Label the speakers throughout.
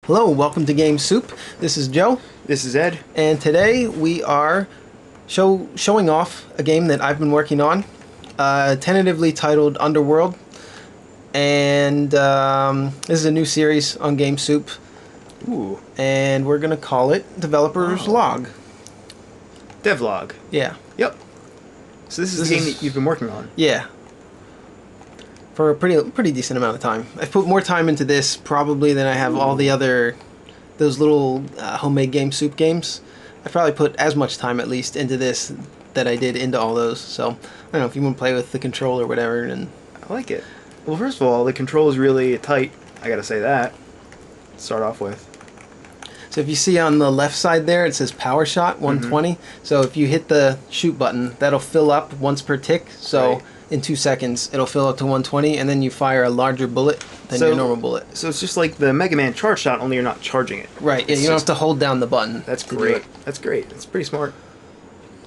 Speaker 1: Hello, welcome to Game Soup. This is Joe.
Speaker 2: This is Ed.
Speaker 1: And today we are showing off a game that I've been working on, tentatively titled Underworld. And this is a new series on Game Soup.
Speaker 2: Ooh.
Speaker 1: And we're going to call it Developer's Log.
Speaker 2: Devlog.
Speaker 1: Yeah.
Speaker 2: Yep. So this is the game that you've been working on.
Speaker 1: Yeah. For a pretty decent amount of time. I've put more time into this probably than I have all the other, those little homemade Game Soup games. I probably put as much time at least into this that I did into all those. So I don't know if you want to play with the control or whatever. And
Speaker 2: I like it. Well, first of all, the control is really tight. I gotta say that. To start off with.
Speaker 1: So if you see on the left side there, it says Power Shot 120. Mm-hmm. So if you hit the shoot button, that'll fill up once per tick. So. Right. In 2 seconds, it'll fill up to 120, and then you fire a larger bullet than your normal bullet.
Speaker 2: So it's just like the Mega Man charge shot, only you're not charging it.
Speaker 1: Right, yeah, you don't have to hold down the button.
Speaker 2: That's great. That's great. That's pretty smart.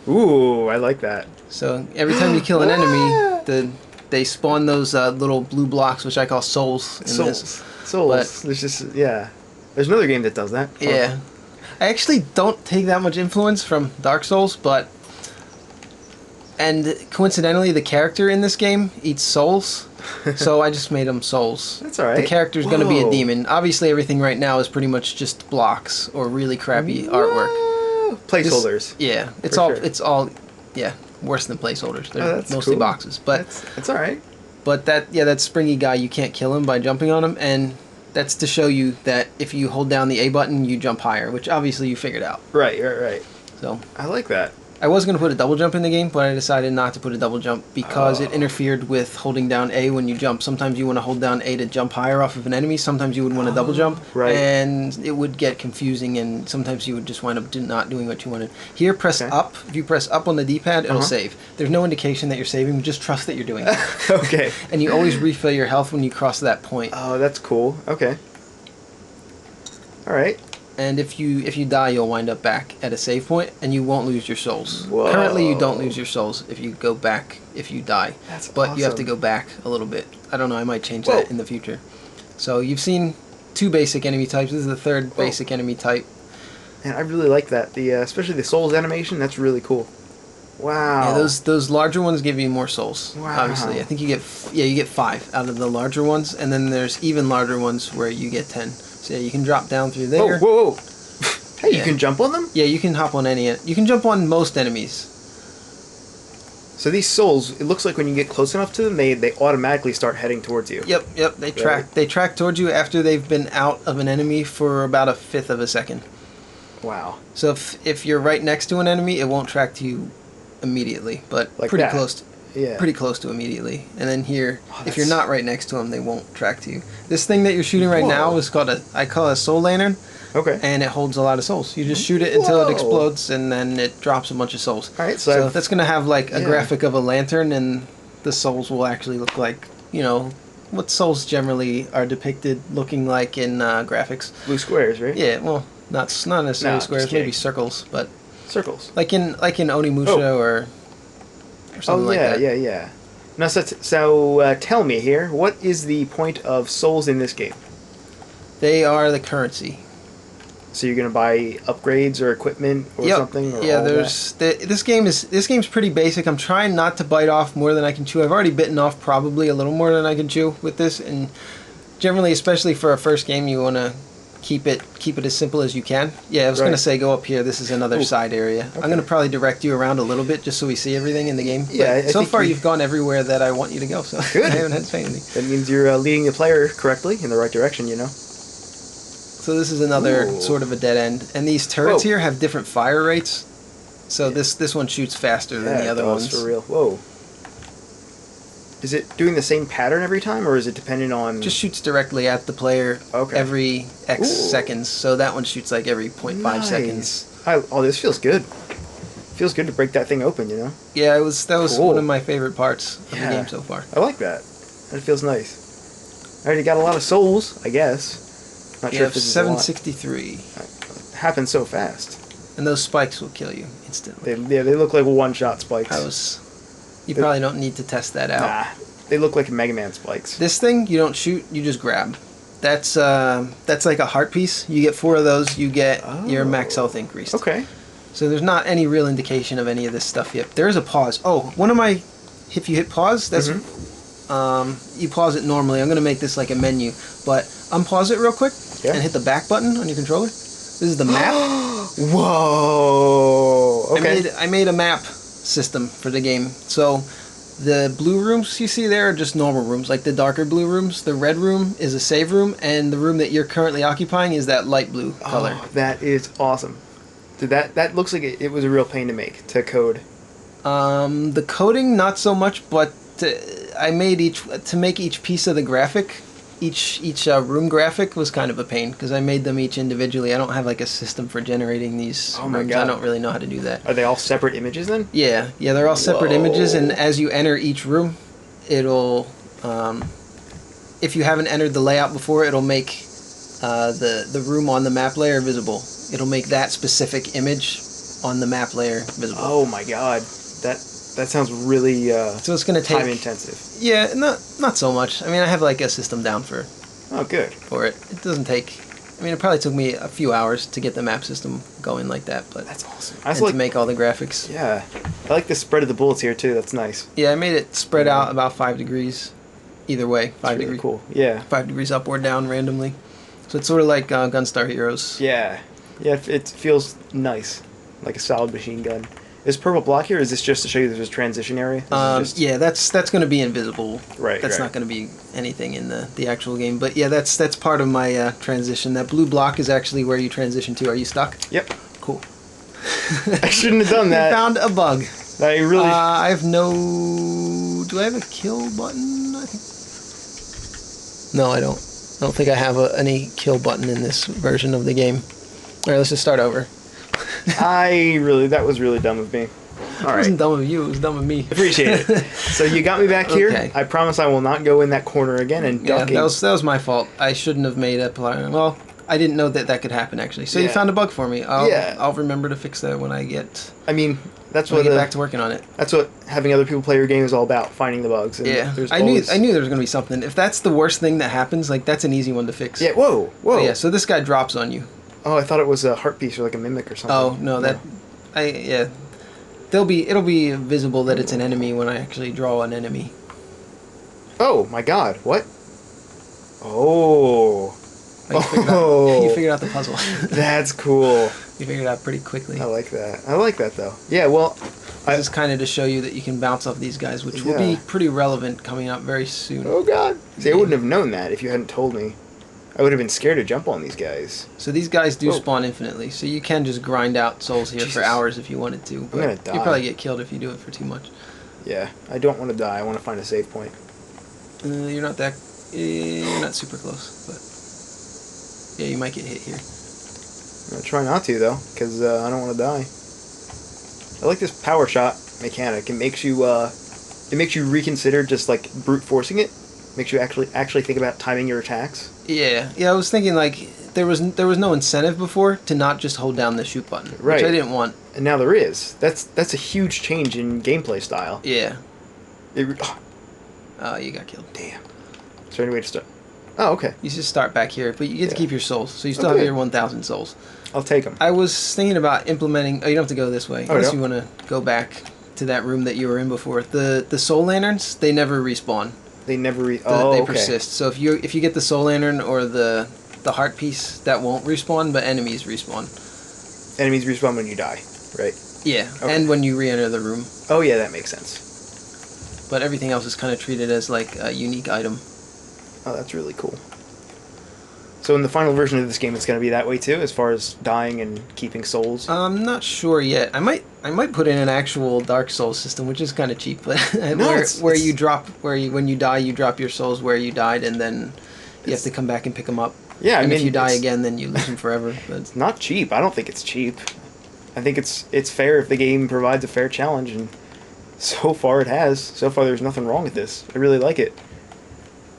Speaker 2: Ooh, I like that.
Speaker 1: So every time you kill an enemy, they spawn those little blue blocks, which I call souls.
Speaker 2: Souls. But there's just, yeah. There's another game that does that.
Speaker 1: Yeah. I actually don't take that much influence from Dark Souls, but... And coincidentally, the character in this game eats souls, so I just made him souls.
Speaker 2: That's alright.
Speaker 1: The character's going to be a demon. Obviously, everything right now is pretty much just blocks or really crappy artwork.
Speaker 2: Placeholders.
Speaker 1: It's all, worse than placeholders. They're mostly boxes, but
Speaker 2: that's alright.
Speaker 1: But that springy guy, you can't kill him by jumping on him, and that's to show you that if you hold down the A button, you jump higher, which obviously you figured out.
Speaker 2: Right.
Speaker 1: So
Speaker 2: I like that.
Speaker 1: I was going to put a double jump in the game, but I decided not to put a double jump because it interfered with holding down A when you jump. Sometimes you want to hold down A to jump higher off of an enemy. Sometimes you would want to double jump.
Speaker 2: Right.
Speaker 1: And it would get confusing, and sometimes you would just wind up not doing what you wanted. Here, press up. If you press up on the D-pad, it'll save. There's no indication that you're saving. Just trust that you're doing it.
Speaker 2: Okay.
Speaker 1: And you always refill your health when you cross that point.
Speaker 2: Oh, that's cool. Okay. All right.
Speaker 1: And if you die, you'll wind up back at a save point, and you won't lose your souls.
Speaker 2: Whoa.
Speaker 1: Currently, you don't lose your souls if you go back if you die.
Speaker 2: That's
Speaker 1: but
Speaker 2: awesome.
Speaker 1: You have to go back a little bit. I don't know. I might change that in the future. So you've seen 2 basic enemy types. This is the 3rd basic enemy type.
Speaker 2: And I really like that. The especially the souls animation. That's really cool. Wow.
Speaker 1: Yeah, those larger ones give you more souls.
Speaker 2: Wow.
Speaker 1: Obviously, I think you get 5 out of the larger ones, and then there's even larger ones where you get 10. So yeah, you can drop down through there.
Speaker 2: Whoa. Hey, you can jump on them?
Speaker 1: Yeah, you can hop on you can jump on most enemies.
Speaker 2: So these souls, it looks like when you get close enough to them, they automatically start heading towards you.
Speaker 1: Yep. They track towards you after they've been out of an enemy for about 1/5 of a second.
Speaker 2: Wow.
Speaker 1: So if you're right next to an enemy, it won't track to you immediately, but
Speaker 2: like
Speaker 1: pretty
Speaker 2: that.
Speaker 1: close. Pretty close to immediately. And then here, if you're not right next to them, they won't track to you. This thing that you're shooting right now is called I call it a soul lantern.
Speaker 2: Okay.
Speaker 1: And it holds a lot of souls. You just shoot it until it explodes, and then it drops a bunch of souls.
Speaker 2: All right,
Speaker 1: so that's going to have like a graphic of a lantern, and the souls will actually look like, what souls generally are depicted looking like in graphics.
Speaker 2: Blue squares, right?
Speaker 1: Yeah, well, not necessarily squares, maybe circles, but
Speaker 2: circles.
Speaker 1: Like in Onimusha or something like that.
Speaker 2: Yeah. Now, so tell me here, what is the point of souls in this game?
Speaker 1: They are the currency.
Speaker 2: So you're gonna buy upgrades or equipment or something? Or
Speaker 1: this game's pretty basic. I'm trying not to bite off more than I can chew. I've already bitten off probably a little more than I can chew with this, and generally, especially for a first game, you want to keep it as simple as you can. Yeah, I was gonna say go up here. This is another side area. Okay. I'm gonna probably direct you around a little bit just so we see everything in the game. Yeah. So far, you've gone everywhere that I want you to go. So
Speaker 2: good.
Speaker 1: I haven't had to say anything.
Speaker 2: That means you're leading the player correctly in the right direction.
Speaker 1: So this is another sort of a dead end, and these turrets here have different fire rates. So this one shoots faster than the other ones.
Speaker 2: For real. Whoa. Is it doing the same pattern every time, or is it dependent on...
Speaker 1: Just shoots directly at the player every X seconds, so that one shoots like every 0.5 seconds.
Speaker 2: This feels good. Feels good to break that thing open,
Speaker 1: Yeah, that was one of my favorite parts of the game so far.
Speaker 2: I like that. That feels nice. I already got a lot of souls, I guess. Not sure if this is
Speaker 1: 763.
Speaker 2: It happens so fast.
Speaker 1: And those spikes will kill you instantly.
Speaker 2: They look like one-shot spikes.
Speaker 1: You probably don't need to test that out.
Speaker 2: Nah, they look like Mega Man spikes.
Speaker 1: This thing, you don't shoot, you just grab. That's like a heart piece. You get 4 of those, you get your max health increased.
Speaker 2: Okay.
Speaker 1: So there's not any real indication of any of this stuff yet. There is a pause. Oh, if you hit pause, that's you pause it normally. I'm gonna make this like a menu, but unpause it real quick and hit the back button on your controller. This is the map.
Speaker 2: Whoa. Okay.
Speaker 1: I made a map system for the game. So the blue rooms you see there are just normal rooms, like the darker blue rooms. The red room is a save room, and the room that you're currently occupying is that light blue color.
Speaker 2: Oh, that is awesome. Dude, that looks like it was a real pain to code.
Speaker 1: The coding, not so much, but I made to make each piece of the graphic, each room graphic was kind of a pain because I made them each individually. I don't have like a system for generating these
Speaker 2: Oh my
Speaker 1: rooms.
Speaker 2: God.
Speaker 1: I don't really know how to do that.
Speaker 2: Are they all separate images then?
Speaker 1: Yeah, they're all separate images, and as you enter each room, it'll, if you haven't entered the layout before, it'll make the room on the map layer visible. It'll make that specific image on the map layer visible.
Speaker 2: Oh my God, that sounds really
Speaker 1: so it's gonna take
Speaker 2: time intensive.
Speaker 1: Yeah, not so much. I mean, I have like a system down for
Speaker 2: good
Speaker 1: for it. It doesn't take. I mean, it probably took me a few hours to get the map system going like that, but
Speaker 2: that's awesome.
Speaker 1: And to make all the graphics.
Speaker 2: Yeah, I like the spread of the bullets here too. That's nice.
Speaker 1: Yeah, I made it spread out about 5 degrees, either way. 5
Speaker 2: really
Speaker 1: degrees.
Speaker 2: Cool. Yeah.
Speaker 1: 5 degrees up or down randomly. So it's sort of like Gunstar Heroes.
Speaker 2: Yeah, it feels nice, like a solid machine gun. Is purple block here? Or is this just to show you there's a transition area?
Speaker 1: Yeah, that's going to be invisible.
Speaker 2: Right.
Speaker 1: That's not going to be anything in the actual game. But yeah, that's part of my transition. That blue block is actually where you transition to. Are you stuck?
Speaker 2: Yep.
Speaker 1: Cool.
Speaker 2: I shouldn't have done that.
Speaker 1: You found a bug.
Speaker 2: I really.
Speaker 1: I have no. Do I have a kill button? I think. No, I don't. I don't think I have any kill button in this version of the game. All right, let's just start over.
Speaker 2: That was really dumb of me. All right.
Speaker 1: It wasn't dumb of you, it was dumb of me.
Speaker 2: Appreciate it. So you got me back here.
Speaker 1: Okay.
Speaker 2: I promise I will not go in that corner again and ducking.
Speaker 1: Yeah, that was my fault. I shouldn't have made a well, I didn't know that could happen actually. So you found a bug for me. I'll remember to fix that when I get
Speaker 2: I mean, that's
Speaker 1: when
Speaker 2: what
Speaker 1: I get back to working on it.
Speaker 2: That's what having other people play your game is all about, finding the bugs. And
Speaker 1: yeah. I knew there was going to be something. If that's the worst thing that happens, like that's an easy one to fix.
Speaker 2: Yeah, whoa.
Speaker 1: But yeah, so this guy drops on you.
Speaker 2: Oh, I thought it was a heart piece or like a mimic or something.
Speaker 1: Oh, no, it'll be visible that it's an enemy when I actually draw an enemy.
Speaker 2: Oh my God! What? Oh.
Speaker 1: You figured out the puzzle.
Speaker 2: That's cool.
Speaker 1: You figured it out pretty quickly.
Speaker 2: I like that though. Yeah, well,
Speaker 1: this is kind of to show you that you can bounce off these guys, which will be pretty relevant coming up very soon.
Speaker 2: Oh God! See, I wouldn't have known that if you hadn't told me. I would have been scared to jump on these guys.
Speaker 1: So these guys do spawn infinitely, so you can just grind out souls here for hours if you wanted to. But
Speaker 2: I'm gonna die.
Speaker 1: You'll probably get killed if you do it for too much.
Speaker 2: Yeah, I don't want to die. I want to find a save point.
Speaker 1: You're not super close, but yeah, you might get hit here.
Speaker 2: I'm gonna try not to though, because I don't want to die. I like this power shot mechanic. It makes you reconsider just like brute forcing it. Makes you actually think about timing your attacks.
Speaker 1: Yeah. I was thinking like there was no incentive before to not just hold down the shoot button, which I didn't want.
Speaker 2: And now there is. That's a huge change in gameplay style.
Speaker 1: Yeah. Oh, you got killed.
Speaker 2: Damn. Is there any way to start? Oh, okay.
Speaker 1: You just start back here, but you get to keep your souls, so you still have your 1,000 souls.
Speaker 2: I'll take them.
Speaker 1: I was thinking about implementing. Oh, you don't have to go this way unless you want to go back to that room that you were in before. The soul lanterns, they never respawn.
Speaker 2: They never
Speaker 1: they persist. So if you get the soul lantern or the heart piece, that won't respawn, but enemies respawn.
Speaker 2: Enemies respawn when you die, right?
Speaker 1: Yeah, and when you re-enter the room.
Speaker 2: Oh yeah, that makes sense.
Speaker 1: But everything else is kind of treated as like a unique item.
Speaker 2: Oh, that's really cool. So in the final version of this game, it's going to be that way too, as far as dying and keeping souls.
Speaker 1: I'm not sure yet. I might put in an actual Dark Souls system, which is kind of cheap, but when you die, you drop your souls where you died, and then you have to come back and pick them up.
Speaker 2: Yeah,
Speaker 1: and if you die again, then you lose them forever. But
Speaker 2: it's not cheap. I don't think it's cheap. I think it's fair if the game provides a fair challenge, and so far it has. So far, there's nothing wrong with this. I really like it.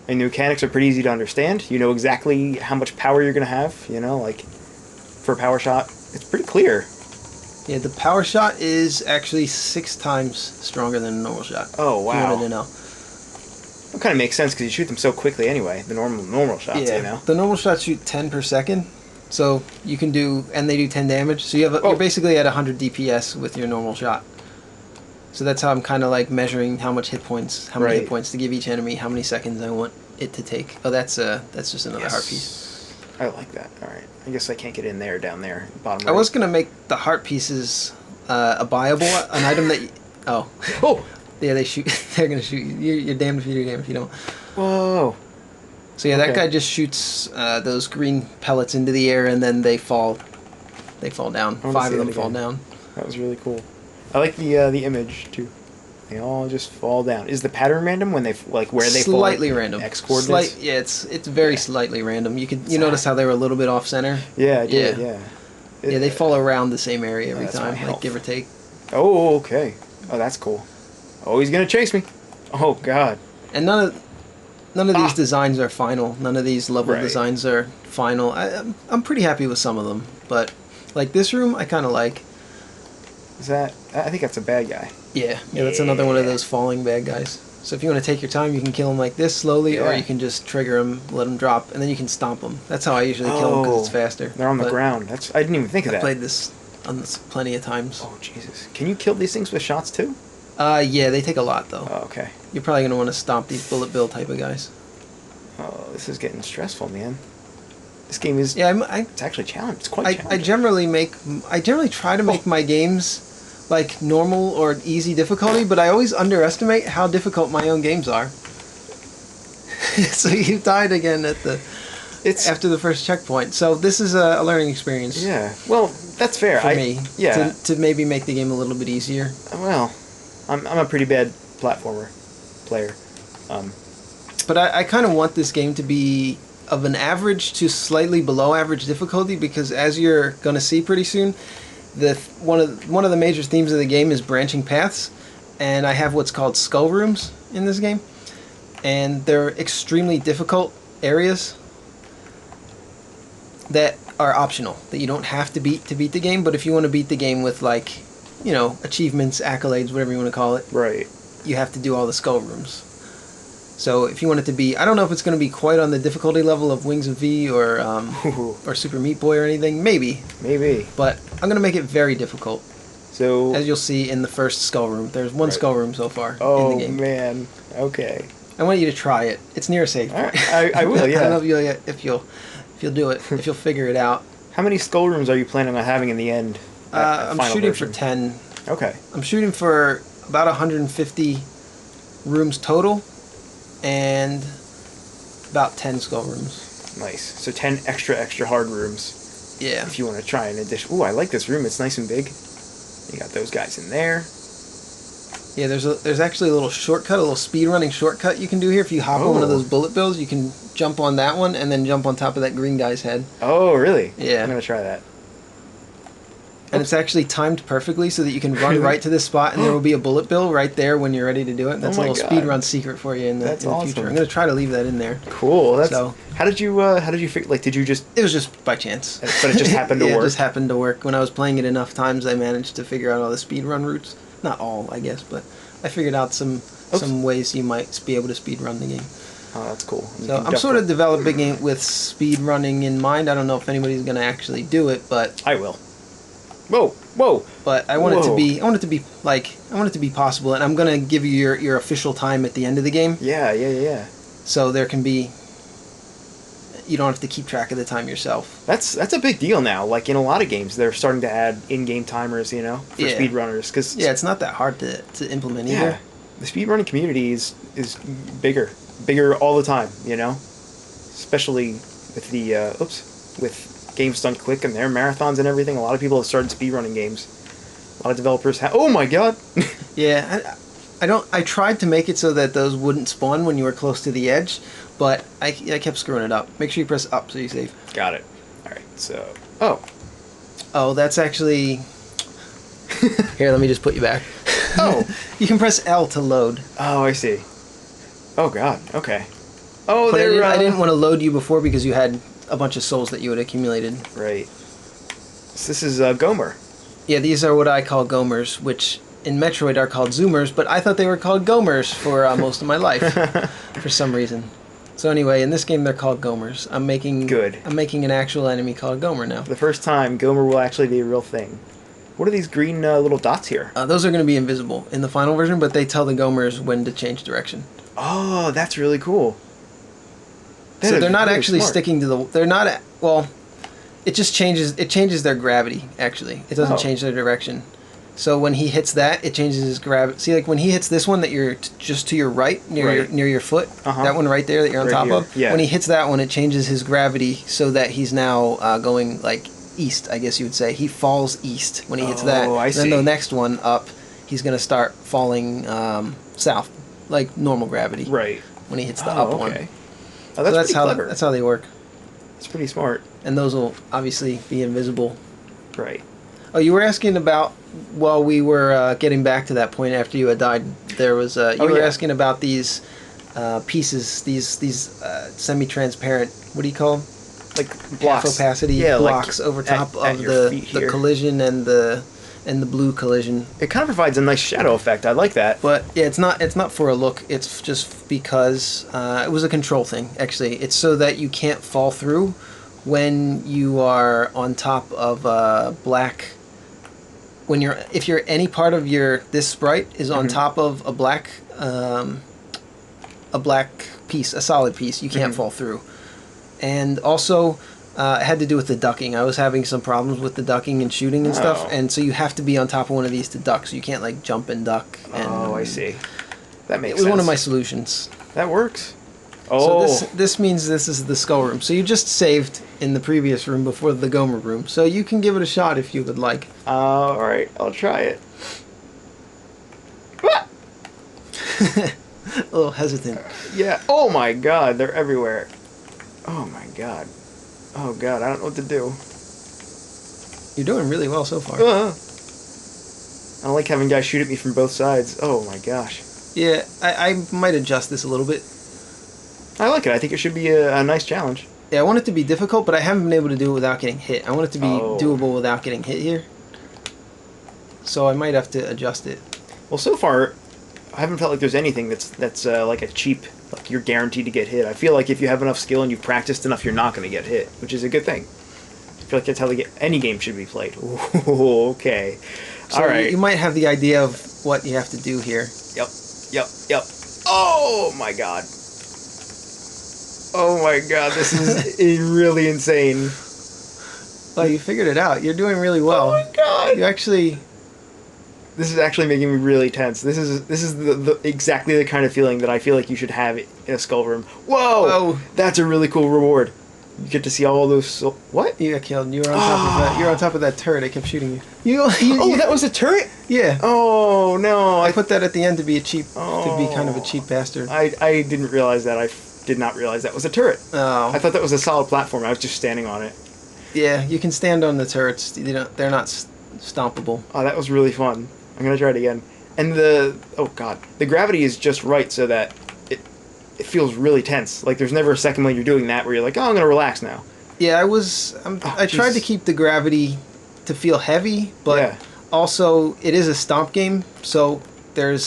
Speaker 2: And the mechanics are pretty easy to understand. You know exactly how much power you're going to have, like for a power shot. It's pretty clear.
Speaker 1: Yeah, the power shot is actually 6 times stronger than a normal shot.
Speaker 2: Oh, wow.
Speaker 1: If you wanted to know.
Speaker 2: That kind of makes sense because you shoot them so quickly anyway. The normal shots,
Speaker 1: Yeah,
Speaker 2: you know.
Speaker 1: the normal shots shoot 10 per second, so you can do, and they do 10 damage. So
Speaker 2: Oh.
Speaker 1: you're basically at 100 DPS with your normal shot. So that's how I'm kind of like measuring how much hit points, how many hit points to give each enemy, how many seconds I want it to take. Oh, that's just another heart piece.
Speaker 2: I like that. All right. I guess I can't get in there, down there, bottom
Speaker 1: I
Speaker 2: right.
Speaker 1: was gonna make the heart pieces a buyable, an item that. Oh.
Speaker 2: Oh.
Speaker 1: Yeah, they shoot. They're gonna shoot you. You're damned if you do, damned if you don't.
Speaker 2: Whoa.
Speaker 1: So yeah, that guy just shoots those green pellets into the air, and then they fall. They fall down. 5 of them fall down.
Speaker 2: That was really cool. I like the image too. They all just fall down. Is the pattern random when they like where they fall?
Speaker 1: Slightly random.
Speaker 2: X coordinates.
Speaker 1: Yeah, it's very slightly random. You notice how they were a little bit off center.
Speaker 2: Yeah, I did. Yeah.
Speaker 1: Yeah, they fall around the same area every
Speaker 2: that's
Speaker 1: time,
Speaker 2: my health.
Speaker 1: like give or take.
Speaker 2: Oh, okay. Oh, that's cool. Oh, he's gonna chase me. Oh God.
Speaker 1: And none of these designs are final. None of these level
Speaker 2: Right.
Speaker 1: designs are final. I'm pretty happy with some of them, but like this room, I kind of like.
Speaker 2: Is that? I think that's a bad guy.
Speaker 1: Yeah, that's another one of those falling bad guys. So if you want to take your time, you can kill them like this slowly, or you can just trigger them, let them drop, and then you can stomp them. That's how I usually kill them because it's faster.
Speaker 2: They're on the ground. I didn't even think of that.
Speaker 1: I played this on this plenty of times.
Speaker 2: Oh Jesus! Can you kill these things with shots too?
Speaker 1: Yeah, they take a lot though.
Speaker 2: Oh, okay.
Speaker 1: You're probably gonna want to stomp these bullet bill type of guys.
Speaker 2: Oh, this is getting stressful, man. This game is.
Speaker 1: Yeah,
Speaker 2: it's actually challenging. It's quite challenging.
Speaker 1: I generally try to make my games like normal or easy difficulty, but I always underestimate how difficult my own games are. So you died again after the first checkpoint. So this is a learning experience.
Speaker 2: Yeah. Well, that's fair.
Speaker 1: For me.
Speaker 2: Yeah.
Speaker 1: To maybe make the game a little bit easier.
Speaker 2: Well, I'm a pretty bad platformer player.
Speaker 1: But I kind of want this game to be of an average to slightly below average difficulty, because as you're going to see pretty soon, one of the major themes of the game is branching paths, and I have what's called skull rooms in this game, and they're extremely difficult areas that are optional, that you don't have to beat the game, but if you want to beat the game with, like, you know, achievements, accolades, whatever you want to call it,
Speaker 2: right,
Speaker 1: you have to do all the skull rooms. So if you want it to be, I don't know if it's going to be quite on the difficulty level of Wings of V or Super Meat Boy or anything. Maybe. But I'm going to make it very difficult.
Speaker 2: So
Speaker 1: as you'll see in the first skull room, there's one skull room so far in the game.
Speaker 2: Oh man, okay.
Speaker 1: I want you to try it. It's near a save point.
Speaker 2: Right. I will. Yeah.
Speaker 1: I don't know if you'll do it. If you'll figure it out.
Speaker 2: How many skull rooms are you planning on having in the end?
Speaker 1: I'm shooting for 10.
Speaker 2: Okay.
Speaker 1: I'm shooting for about 150 rooms total, and about 10 skull rooms.
Speaker 2: Nice. So 10 extra hard rooms.
Speaker 1: Yeah.
Speaker 2: If you want to try an addition. Ooh, I like this room. It's nice and big. You got those guys in there.
Speaker 1: Yeah, there's actually a little shortcut, a little speedrunning shortcut you can do here. If you hop on one of those bullet bills, you can jump on that one and then jump on top of that green guy's head.
Speaker 2: Oh, really?
Speaker 1: Yeah.
Speaker 2: I'm going to try that.
Speaker 1: And it's actually timed perfectly so that you can run right to this spot, and there will be a bullet bill right there when you're ready to do it. That's a little speedrun secret for you in the future. I'm going to try to leave that in there.
Speaker 2: Cool. How did you figure, like, did you just...
Speaker 1: It was just by chance.
Speaker 2: But it just happened to work?
Speaker 1: It just happened to work. When I was playing it enough times, I managed to figure out all the speedrun routes. Not all, I guess, but I figured out some ways you might be able to speedrun the game.
Speaker 2: Oh, that's cool.
Speaker 1: So I'm sort of developing it with speedrunning in mind. I don't know if anybody's going to actually do it, but...
Speaker 2: I will. Whoa.
Speaker 1: But I want it to be possible, and I'm going to give you your official time at the end of the game.
Speaker 2: Yeah.
Speaker 1: So there can be... You don't have to keep track of the time yourself.
Speaker 2: That's a big deal now. Like, in a lot of games, they're starting to add in-game timers, you know, for speedrunners.
Speaker 1: It's not that hard to implement either.
Speaker 2: Yeah. The speedrunning community is bigger all the time, you know? Especially with the, with Games Done Quick and their marathons and everything. A lot of people have started speedrunning games. A lot of developers have... Oh my god!
Speaker 1: Yeah, I tried to make it so that those wouldn't spawn when you were close to the edge, but I kept screwing it up. Make sure you press up so you save.
Speaker 2: Got it. Alright, so...
Speaker 1: Oh, that's actually... Here, let me just put you back.
Speaker 2: Oh!
Speaker 1: You can press L to load.
Speaker 2: Oh, I see. Oh god, okay. Oh,
Speaker 1: but I didn't want to load you before because you had a bunch of souls that you had accumulated.
Speaker 2: Right. So this is Gomer.
Speaker 1: Yeah, these are what I call Gomers, which in Metroid are called Zoomers, but I thought they were called Gomers for most of my life for some reason. So anyway, in this game they're called Gomers. I'm making an actual enemy called Gomer now.
Speaker 2: For the first time, Gomer will actually be a real thing. What are these green little dots here?
Speaker 1: Those are going to be invisible in the final version, but they tell the Gomers when to change direction.
Speaker 2: Oh, that's really cool.
Speaker 1: So they're not really actually sticking to the... They're not... Well, it just changes... It changes their gravity, actually. It doesn't change their direction. So when he hits that, it changes his gravity. See, like when he hits this one that you're just to your right, near your foot, that one right there that you're on top of, when he hits that one, it changes his gravity so that he's now going like east, I guess you would say. He falls east when he hits that.
Speaker 2: Oh, I see.
Speaker 1: Then the next one up, he's going to start falling south, like normal gravity.
Speaker 2: Right.
Speaker 1: When he hits the up one.
Speaker 2: Oh, that's pretty clever.
Speaker 1: That's how they work.
Speaker 2: It's pretty smart.
Speaker 1: And those will obviously be invisible.
Speaker 2: Right.
Speaker 1: Oh, you were asking about, while we were getting back to that point after you had died, there was, you were asking about these pieces, these semi-transparent, what do you call them?
Speaker 2: Like blocks.
Speaker 1: Half opacity blocks like over top of the collision and the blue collision.
Speaker 2: It kind of provides a nice shadow effect. I like that.
Speaker 1: But yeah, it's not for a look. It's just because it was a control thing, actually. It's so that you can't fall through when you are on top of black... if you're any part of this sprite is on top of a black piece, a solid piece, you can't fall through. And also, it had to do with the ducking. I was having some problems with the ducking and shooting and stuff, and so you have to be on top of one of these to duck, so you can't like jump and duck. And
Speaker 2: I see. That makes sense.
Speaker 1: It was one of my solutions.
Speaker 2: That works. Oh.
Speaker 1: So this means this is the skull room. So you just saved in the previous room before the Gomer room. So you can give it a shot if you would like.
Speaker 2: Alright, I'll try it.
Speaker 1: A little hesitant.
Speaker 2: Yeah. Oh my god, they're everywhere. Oh my god. Oh god, I don't know what to do.
Speaker 1: You're doing really well so far.
Speaker 2: I don't like having guys shoot at me from both sides. Oh my gosh.
Speaker 1: Yeah, I might adjust this a little bit.
Speaker 2: I like it. I think it should be a nice challenge.
Speaker 1: Yeah, I want it to be difficult, but I haven't been able to do it without getting hit. I want it to be doable without getting hit here. So I might have to adjust it.
Speaker 2: Well, so far, I haven't felt like there's anything that's like a cheap, like you're guaranteed to get hit. I feel like if you have enough skill and you've practiced enough, you're not going to get hit, which is a good thing. I feel like that's how any game should be played. Ooh, okay.
Speaker 1: So all right. You might have the idea of what you have to do here.
Speaker 2: Yep. Oh my god. Oh my god, this is really insane.
Speaker 1: Oh, you figured it out. You're doing really well.
Speaker 2: Oh my god.
Speaker 1: You actually...
Speaker 2: This is actually making me really tense. This is the exactly the kind of feeling that I feel like you should have in a skull room. Whoa! That's a really cool reward. You get to see all those... What?
Speaker 1: You got killed. You were on top of that. You were on top of that turret. I kept shooting you.
Speaker 2: That was a turret?
Speaker 1: Yeah.
Speaker 2: Oh, no.
Speaker 1: I put that at the end to be to be kind of a cheap bastard.
Speaker 2: I didn't realize that. I did not realize that was a turret.
Speaker 1: Oh.
Speaker 2: I thought that was a solid platform. I was just standing on it.
Speaker 1: Yeah, you can stand on the turrets. They're not stompable.
Speaker 2: Oh, that was really fun. I'm going to try it again. And the gravity is just right so that it feels really tense. Like there's never a second when you're doing that where you're like, oh, I'm going to relax now.
Speaker 1: Yeah, I tried to keep the gravity to feel heavy, but also it is a stomp game, so you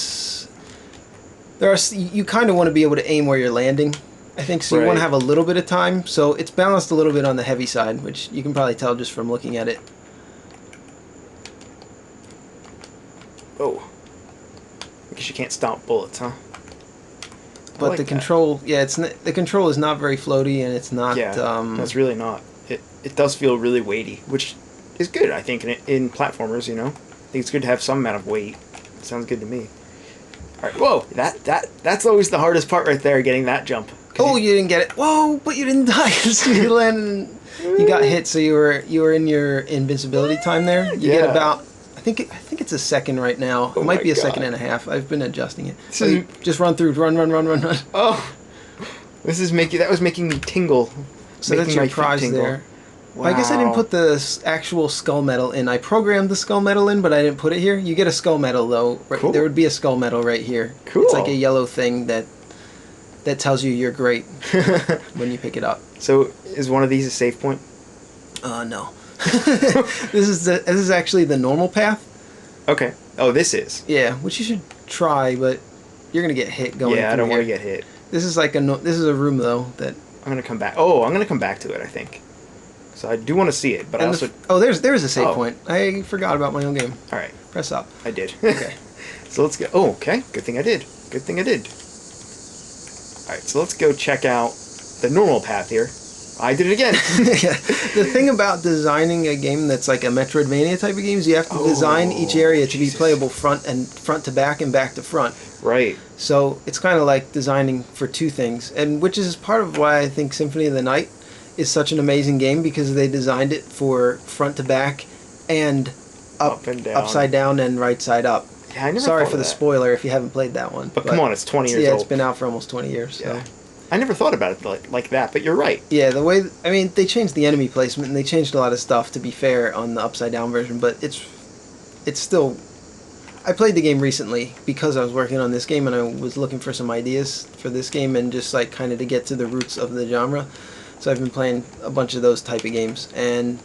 Speaker 1: kind of want to be able to aim where you're landing. I think so. You want to have a little bit of time, so it's balanced a little bit on the heavy side, which you can probably tell just from looking at it.
Speaker 2: Oh, I guess you can't stomp bullets, huh?
Speaker 1: But like the control, the control is not very floaty, and it's not.
Speaker 2: Yeah, that's really not. It does feel really weighty, which is good, I think, in platformers. You know, I think it's good to have some amount of weight. It sounds good to me. All right, whoa, that's always the hardest part right there, getting that jump.
Speaker 1: Oh, you didn't get it. Whoa, but you didn't die because you landed. You got hit, so you were in your invincibility time there. You get about. I think it's a second right now. It might be a second and a half. I've been adjusting it. So just run through, run.
Speaker 2: Oh, that was making me tingle.
Speaker 1: So that's your prize there. Wow. Well, I guess I didn't put the actual skull medal in. I programmed the skull medal in, but I didn't put it here. You get a skull medal though. Cool. There would be a skull medal right here.
Speaker 2: Cool.
Speaker 1: It's like a yellow thing that tells you you're great when you pick it up.
Speaker 2: So is one of these a save point?
Speaker 1: No. This is actually the normal path.
Speaker 2: Okay. Oh, this is.
Speaker 1: Yeah, which you should try, but you're gonna get hit going.
Speaker 2: Yeah, I don't
Speaker 1: want
Speaker 2: to get hit.
Speaker 1: This is like this is a room though that
Speaker 2: I'm gonna come back. Oh, I'm gonna come back to it. I think. So I do want to see it, but I also.
Speaker 1: There's a save point. I forgot about my own game.
Speaker 2: All right.
Speaker 1: Press up.
Speaker 2: I did.
Speaker 1: Okay.
Speaker 2: So let's go. Oh, okay. Good thing I did. Good thing I did. All right. So let's go check out the normal path here. I did it again.
Speaker 1: Yeah. The thing about designing a game that's like a Metroidvania type of game is you have to design each area to be playable front to back and back to front.
Speaker 2: Right.
Speaker 1: So it's kind of like designing for two things, and which is part of why I think Symphony of the Night is such an amazing game, because they designed it for front to back and
Speaker 2: up and down,
Speaker 1: upside down, and right side up.
Speaker 2: Yeah, I never
Speaker 1: Sorry
Speaker 2: thought
Speaker 1: for
Speaker 2: of
Speaker 1: the
Speaker 2: that.
Speaker 1: spoiler if you haven't played that one.
Speaker 2: But come on, it's 20 years old.
Speaker 1: Yeah, it's been out for almost 20 years. So.
Speaker 2: Yeah. I never thought about it like that, but you're right.
Speaker 1: Yeah, the way they changed the enemy placement and they changed a lot of stuff, to be fair, on the upside down version, but it's still. I played the game recently because I was working on this game and I was looking for some ideas for this game and just like kind of to get to the roots of the genre. So I've been playing a bunch of those type of games, and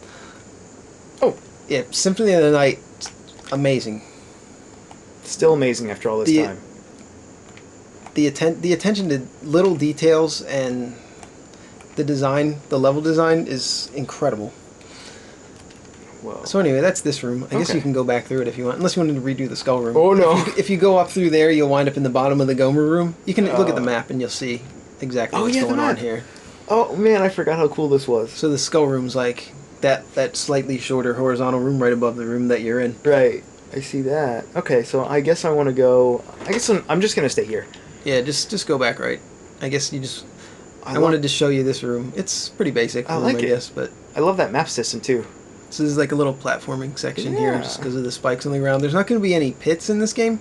Speaker 1: yeah, Symphony of the Night, amazing.
Speaker 2: Still amazing after all this time.
Speaker 1: The attention to little details and the level design is incredible.
Speaker 2: Whoa.
Speaker 1: So anyway, that's this room. I guess you can go back through it if you want, unless you wanted to redo the skull room.
Speaker 2: Oh no!
Speaker 1: If you go up through there, you'll wind up in the bottom of the Gomer room. You can look at the map and you'll see exactly what's going on here.
Speaker 2: Oh man, I forgot how cool this was.
Speaker 1: So the skull room's like that slightly shorter horizontal room right above the room that you're in.
Speaker 2: Right. I see that. Okay, so I guess I want to go. I guess I'm just gonna stay here.
Speaker 1: Yeah, just go back right. I guess you just. I wanted to show you this room. It's pretty basic room, I guess, but
Speaker 2: I love that map system too.
Speaker 1: So there's like a little platforming section here just because of the spikes on the ground. There's not going to be any pits in this game,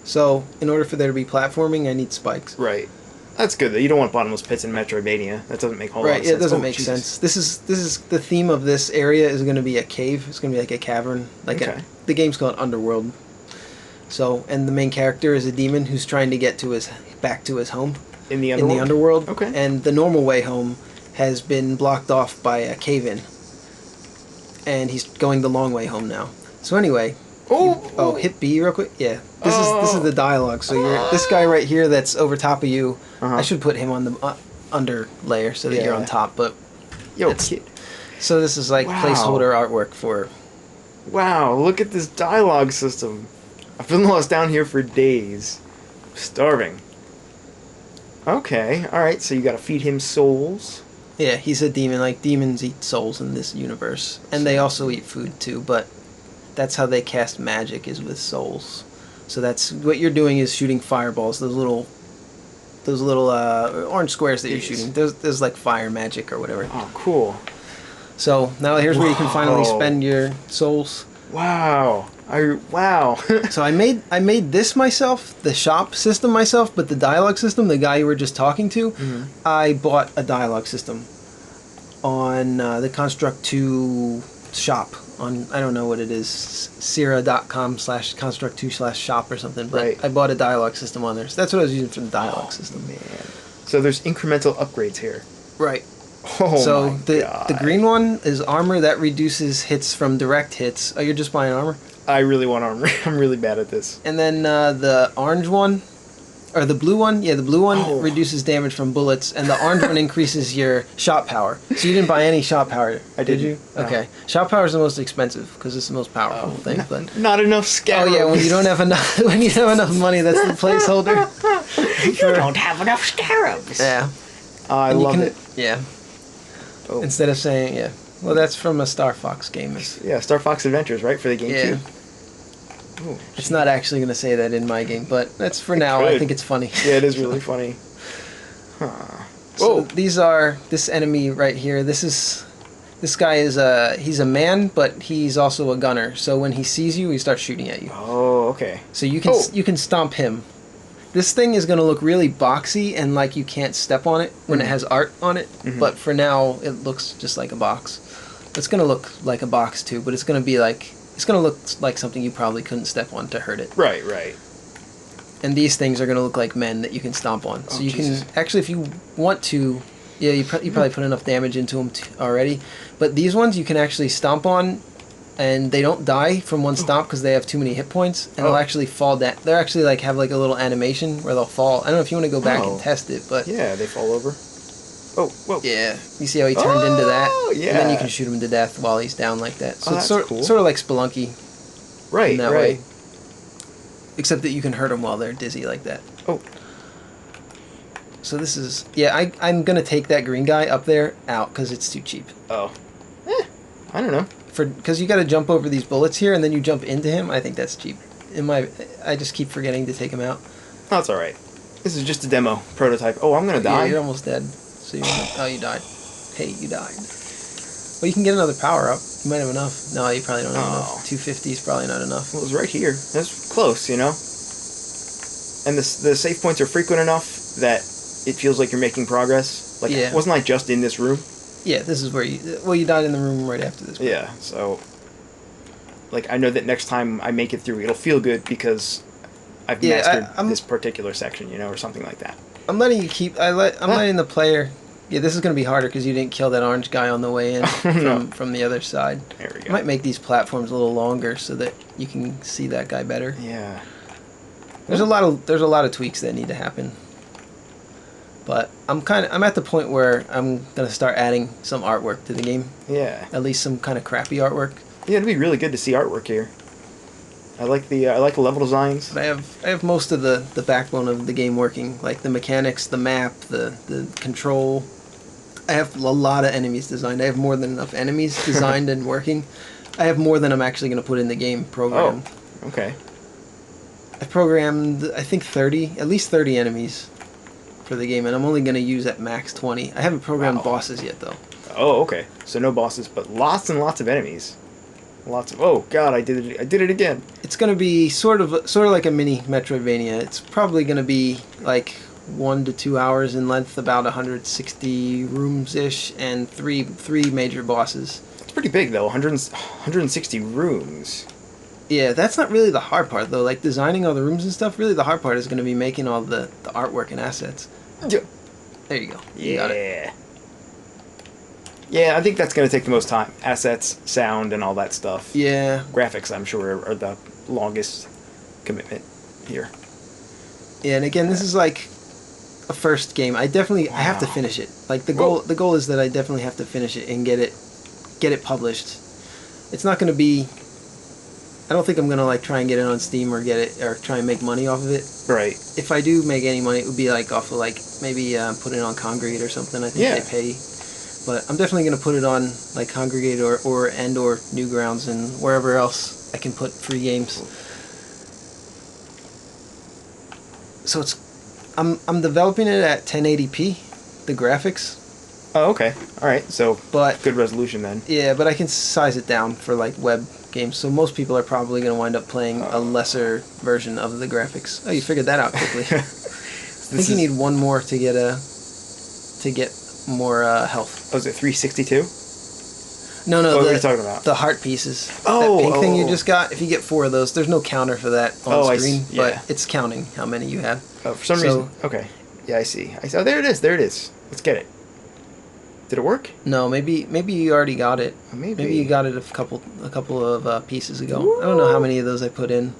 Speaker 1: so in order for there to be platforming, I need spikes.
Speaker 2: Right. That's good though. You don't want bottomless pits in Metroidvania. That doesn't make a whole lot of sense.
Speaker 1: Right, it doesn't make sense. This is the theme of this area is going to be a cave. It's going to be like a cavern. Like the game's called Underworld. So, and the main character is a demon who's trying to get back to his home.
Speaker 2: In the Underworld?
Speaker 1: In the Underworld.
Speaker 2: Okay.
Speaker 1: And the normal way home has been blocked off by a cave-in. And he's going the long way home now. So anyway, hit B real quick. Yeah, this is the dialogue. So this guy right here that's over top of you. I should put him on the under layer so that you're on top. But
Speaker 2: kid.
Speaker 1: So this is like placeholder artwork for.
Speaker 2: Wow! Look at this dialogue system. I've been lost down here for days, starving. Okay, all right. So you got to feed him souls.
Speaker 1: Yeah, he's a demon. Like, demons eat souls in this universe. And they also eat food, too, but that's how they cast magic, is with souls. So that's what you're doing, is shooting fireballs, those little orange squares that you're shooting. There's like fire magic or whatever.
Speaker 2: Oh, cool.
Speaker 1: So now here's where you can finally spend your souls.
Speaker 2: Wow. Wow.
Speaker 1: So I made this myself, the shop system myself, but the dialogue system, the guy you were just talking to, I bought a dialogue system on the Construct 2 shop on, I don't know what it is, Sierra.com/construct2/shop or something, but I bought a dialogue system on there. So that's what I was using for the dialogue system.
Speaker 2: Man. So there's incremental upgrades here.
Speaker 1: Right.
Speaker 2: Oh
Speaker 1: so
Speaker 2: my God.
Speaker 1: The green one is armor that reduces hits from direct hits. Oh, you're just buying armor?
Speaker 2: I really want armor. I'm really bad at this.
Speaker 1: And then the orange one, or the blue one, the blue one reduces damage from bullets, and the orange one increases your shot power. So you didn't buy any shot power, did you? No. Okay. Shot power is the most expensive because it's the most powerful thing. But
Speaker 2: not enough scarabs.
Speaker 1: Oh yeah, when you don't have enough, money, that's the placeholder.
Speaker 2: You don't have enough scarabs.
Speaker 1: Yeah.
Speaker 2: I love it.
Speaker 1: Yeah. Oh. Instead of saying well, that's from a Star Fox game.
Speaker 2: Yeah, Star Fox Adventures, right, for the GameCube.
Speaker 1: Yeah. Ooh, it's not actually going to say that in my game, but that's for now. I think it's funny.
Speaker 2: Yeah, it is really funny. Huh.
Speaker 1: So this enemy right here. This guy is he's a man, but he's also a gunner. So when he sees you, he starts shooting at you.
Speaker 2: Oh, okay.
Speaker 1: So you can stomp him. This thing is going to look really boxy and like you can't step on it when it has art on it. But for now, it looks just like a box. It's going to look like a box too, but it's going to look like something you probably couldn't step on to hurt it.
Speaker 2: Right, right.
Speaker 1: And these things are going to look like men that you can stomp on. So you can actually, if you want to, you probably put enough damage into them already. But these ones you can actually stomp on and they don't die from one stomp because they have too many hit points, and they'll actually fall down. They're actually like have like a little animation where they'll fall. I don't know if you want to go back and test it, but
Speaker 2: yeah, they fall over. Oh, whoa.
Speaker 1: Yeah, you see how he turned into that?
Speaker 2: Yeah.
Speaker 1: And then you can shoot him to death while he's down like that. So it's
Speaker 2: that's cool.
Speaker 1: sort of like Spelunky.
Speaker 2: Right,
Speaker 1: in that
Speaker 2: right.
Speaker 1: way. Except that you can hurt them while they're dizzy like that.
Speaker 2: Oh.
Speaker 1: So this is... Yeah, I'm going to take that green guy up there out because it's too cheap.
Speaker 2: Oh. I don't know.
Speaker 1: Because you got to jump over these bullets here and then you jump into him. I think that's cheap. I just keep forgetting to take him out.
Speaker 2: Oh, it's alright. This is just a demo prototype. Oh, I'm going to die.
Speaker 1: Yeah, you're almost dead. So you died. Hey, you died. Well, you can get another power up. You might have enough. No, you probably don't have enough. 250 is probably not enough.
Speaker 2: Well, it was right here. That's close, you know? And the save points are frequent enough that it feels like you're making progress. Like, wasn't I just in this room?
Speaker 1: Yeah, this is where you died in the room right after this.
Speaker 2: Yeah, so... Like, I know that next time I make it through, it'll feel good because I've mastered this particular section, you know, or something like that.
Speaker 1: I'm letting you keep... I'm letting the player... Yeah, this is going to be harder because you didn't kill that orange guy on the way in from the other side.
Speaker 2: There we go.
Speaker 1: I might make these platforms a little longer so that you can see that guy better.
Speaker 2: Yeah.
Speaker 1: There's a lot of tweaks that need to happen. But I'm at the point where I'm going to start adding some artwork to the game.
Speaker 2: Yeah.
Speaker 1: At least some kind of crappy artwork.
Speaker 2: Yeah, it'd be really good to see artwork here. I like the level designs.
Speaker 1: But I have most of the backbone of the game working, like the mechanics, the map, the control. I have a lot of enemies designed. I have more than enough enemies designed and working. I have more than I'm actually going to put in the game programmed.
Speaker 2: Oh, okay.
Speaker 1: I've programmed, I think, at least 30 enemies for the game, and I'm only going to use at max 20. I haven't programmed bosses yet, though.
Speaker 2: Oh, okay. So no bosses, but lots and lots of enemies. Lots of... Oh, God, I did it again.
Speaker 1: It's going to be sort of like a mini Metroidvania. It's probably going to be like 1 to 2 hours in length, about 160 rooms-ish, and three major bosses.
Speaker 2: It's pretty big, though. 160 rooms.
Speaker 1: Yeah, that's not really the hard part, though. Like, designing all the rooms and stuff, really the hard part is going to be making all the artwork and assets.
Speaker 2: Yeah.
Speaker 1: There you go. You got it.
Speaker 2: Yeah, I think that's going to take the most time. Assets, sound, and all that stuff.
Speaker 1: Yeah.
Speaker 2: Graphics, I'm sure, are the longest commitment here.
Speaker 1: Yeah, and again, this is like a first game. I have to finish it. Like, the goal is that I definitely have to finish it and get it published. It's not going to be... I don't think I'm going to like try and get it on Steam or try and make money off of it.
Speaker 2: Right.
Speaker 1: If I do make any money, it would be like off of like maybe put it on Congregate or something. I think they pay. But I'm definitely going to put it on like Congregate or Newgrounds and wherever else I can put free games. So I'm developing it at 1080p, the graphics.
Speaker 2: Oh, okay. All right. So
Speaker 1: but
Speaker 2: good resolution then.
Speaker 1: Yeah, but I can size it down for like web games. So most people are probably going to wind up playing a lesser version of the graphics. Oh, you figured that out quickly. I think you need one more to get more health.
Speaker 2: Oh, is it 362?
Speaker 1: No,
Speaker 2: what are you talking about?
Speaker 1: The heart pieces.
Speaker 2: Oh,
Speaker 1: that pink thing you just got. If you get 4 of those, there's no counter for that on screen, but it's counting how many you have.
Speaker 2: Oh, for some reason. Okay. Yeah, I see. Oh, there it is. There it is. Let's get it. Did it work?
Speaker 1: No, maybe you already got it. Maybe you got it a couple of pieces ago. Woo! I don't know how many of those I put in.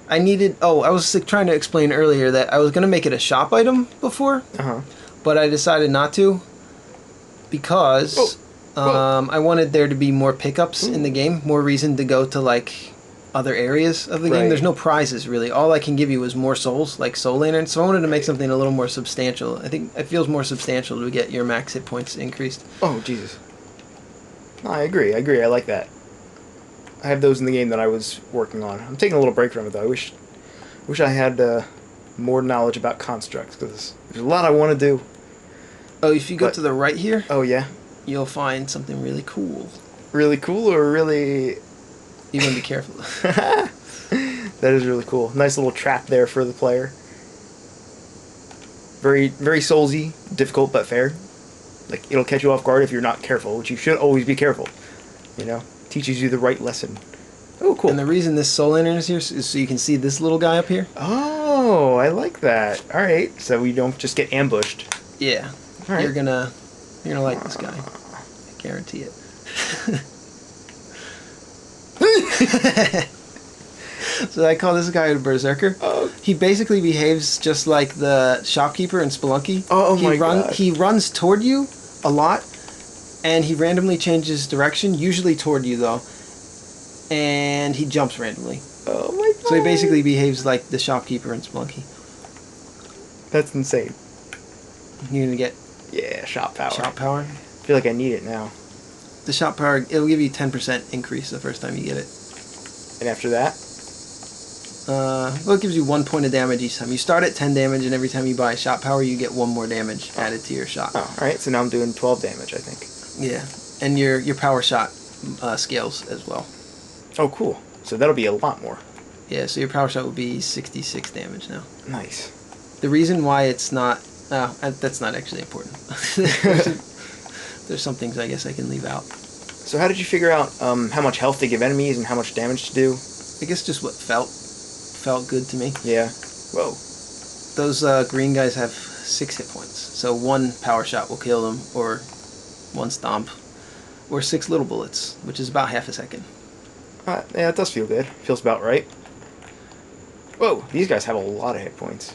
Speaker 1: I was trying to explain earlier that I was going to make it a shop item before, but I decided not to because I wanted there to be more pickups in the game, more reason to go to like other areas of the game. There's no prizes really. All I can give you is more souls, like soul lanterns. So I wanted to make something a little more substantial. I think it feels more substantial to get your max hit points increased.
Speaker 2: Oh Jesus! No, I agree. I like that. I have those in the game that I was working on. I'm taking a little break from it though. I wish I had more knowledge about constructs because there's a lot I want to do.
Speaker 1: Oh, if you go to the right here.
Speaker 2: Oh yeah.
Speaker 1: You'll find something really cool.
Speaker 2: Really cool or really...
Speaker 1: You want to be careful.
Speaker 2: That is really cool. Nice little trap there for the player. Very, very soulsy, difficult but fair. Like, it'll catch you off guard if you're not careful, which you should always be careful. You know? Teaches you the right lesson. Oh, cool.
Speaker 1: And the reason this soul lantern is here is so you can see this little guy up here.
Speaker 2: Oh, I like that. Alright, so we don't just get ambushed.
Speaker 1: Yeah.
Speaker 2: All right.
Speaker 1: You're gonna like this guy. I guarantee it. So I call this guy a berserker.
Speaker 2: Oh.
Speaker 1: He basically behaves just like the shopkeeper in Spelunky.
Speaker 2: Oh my God.
Speaker 1: He runs toward you a lot, and he randomly changes direction, usually toward you though, and he jumps randomly.
Speaker 2: Oh my God.
Speaker 1: So he basically behaves like the shopkeeper in Spelunky.
Speaker 2: That's insane.
Speaker 1: You're gonna get
Speaker 2: Yeah, shop power.
Speaker 1: shop power.
Speaker 2: I feel like I need it now.
Speaker 1: The shop power, it'll give you 10% increase the first time you get it.
Speaker 2: And after that?
Speaker 1: Well, it gives you 1 point of damage each time. You start at 10 damage, and every time you buy shop power, you get 1 more damage added to your shot.
Speaker 2: Oh, alright, so now I'm doing 12 damage, I think.
Speaker 1: Yeah, and your power shot scales as well.
Speaker 2: Oh, cool. So that'll be a lot more.
Speaker 1: Yeah, so your power shot will be 66 damage now.
Speaker 2: Nice.
Speaker 1: The reason why it's not... that's not actually important. There's some things I guess I can leave out.
Speaker 2: So how did you figure out how much health to give enemies and how much damage to do?
Speaker 1: I guess just what felt good to me.
Speaker 2: Yeah. Whoa.
Speaker 1: Those green guys have 6 hit points. So 1 power shot will kill them, or 1 stomp, or 6 little bullets, which is about half a second.
Speaker 2: Yeah, it does feel good. Feels about right. Whoa, these guys have a lot of hit points.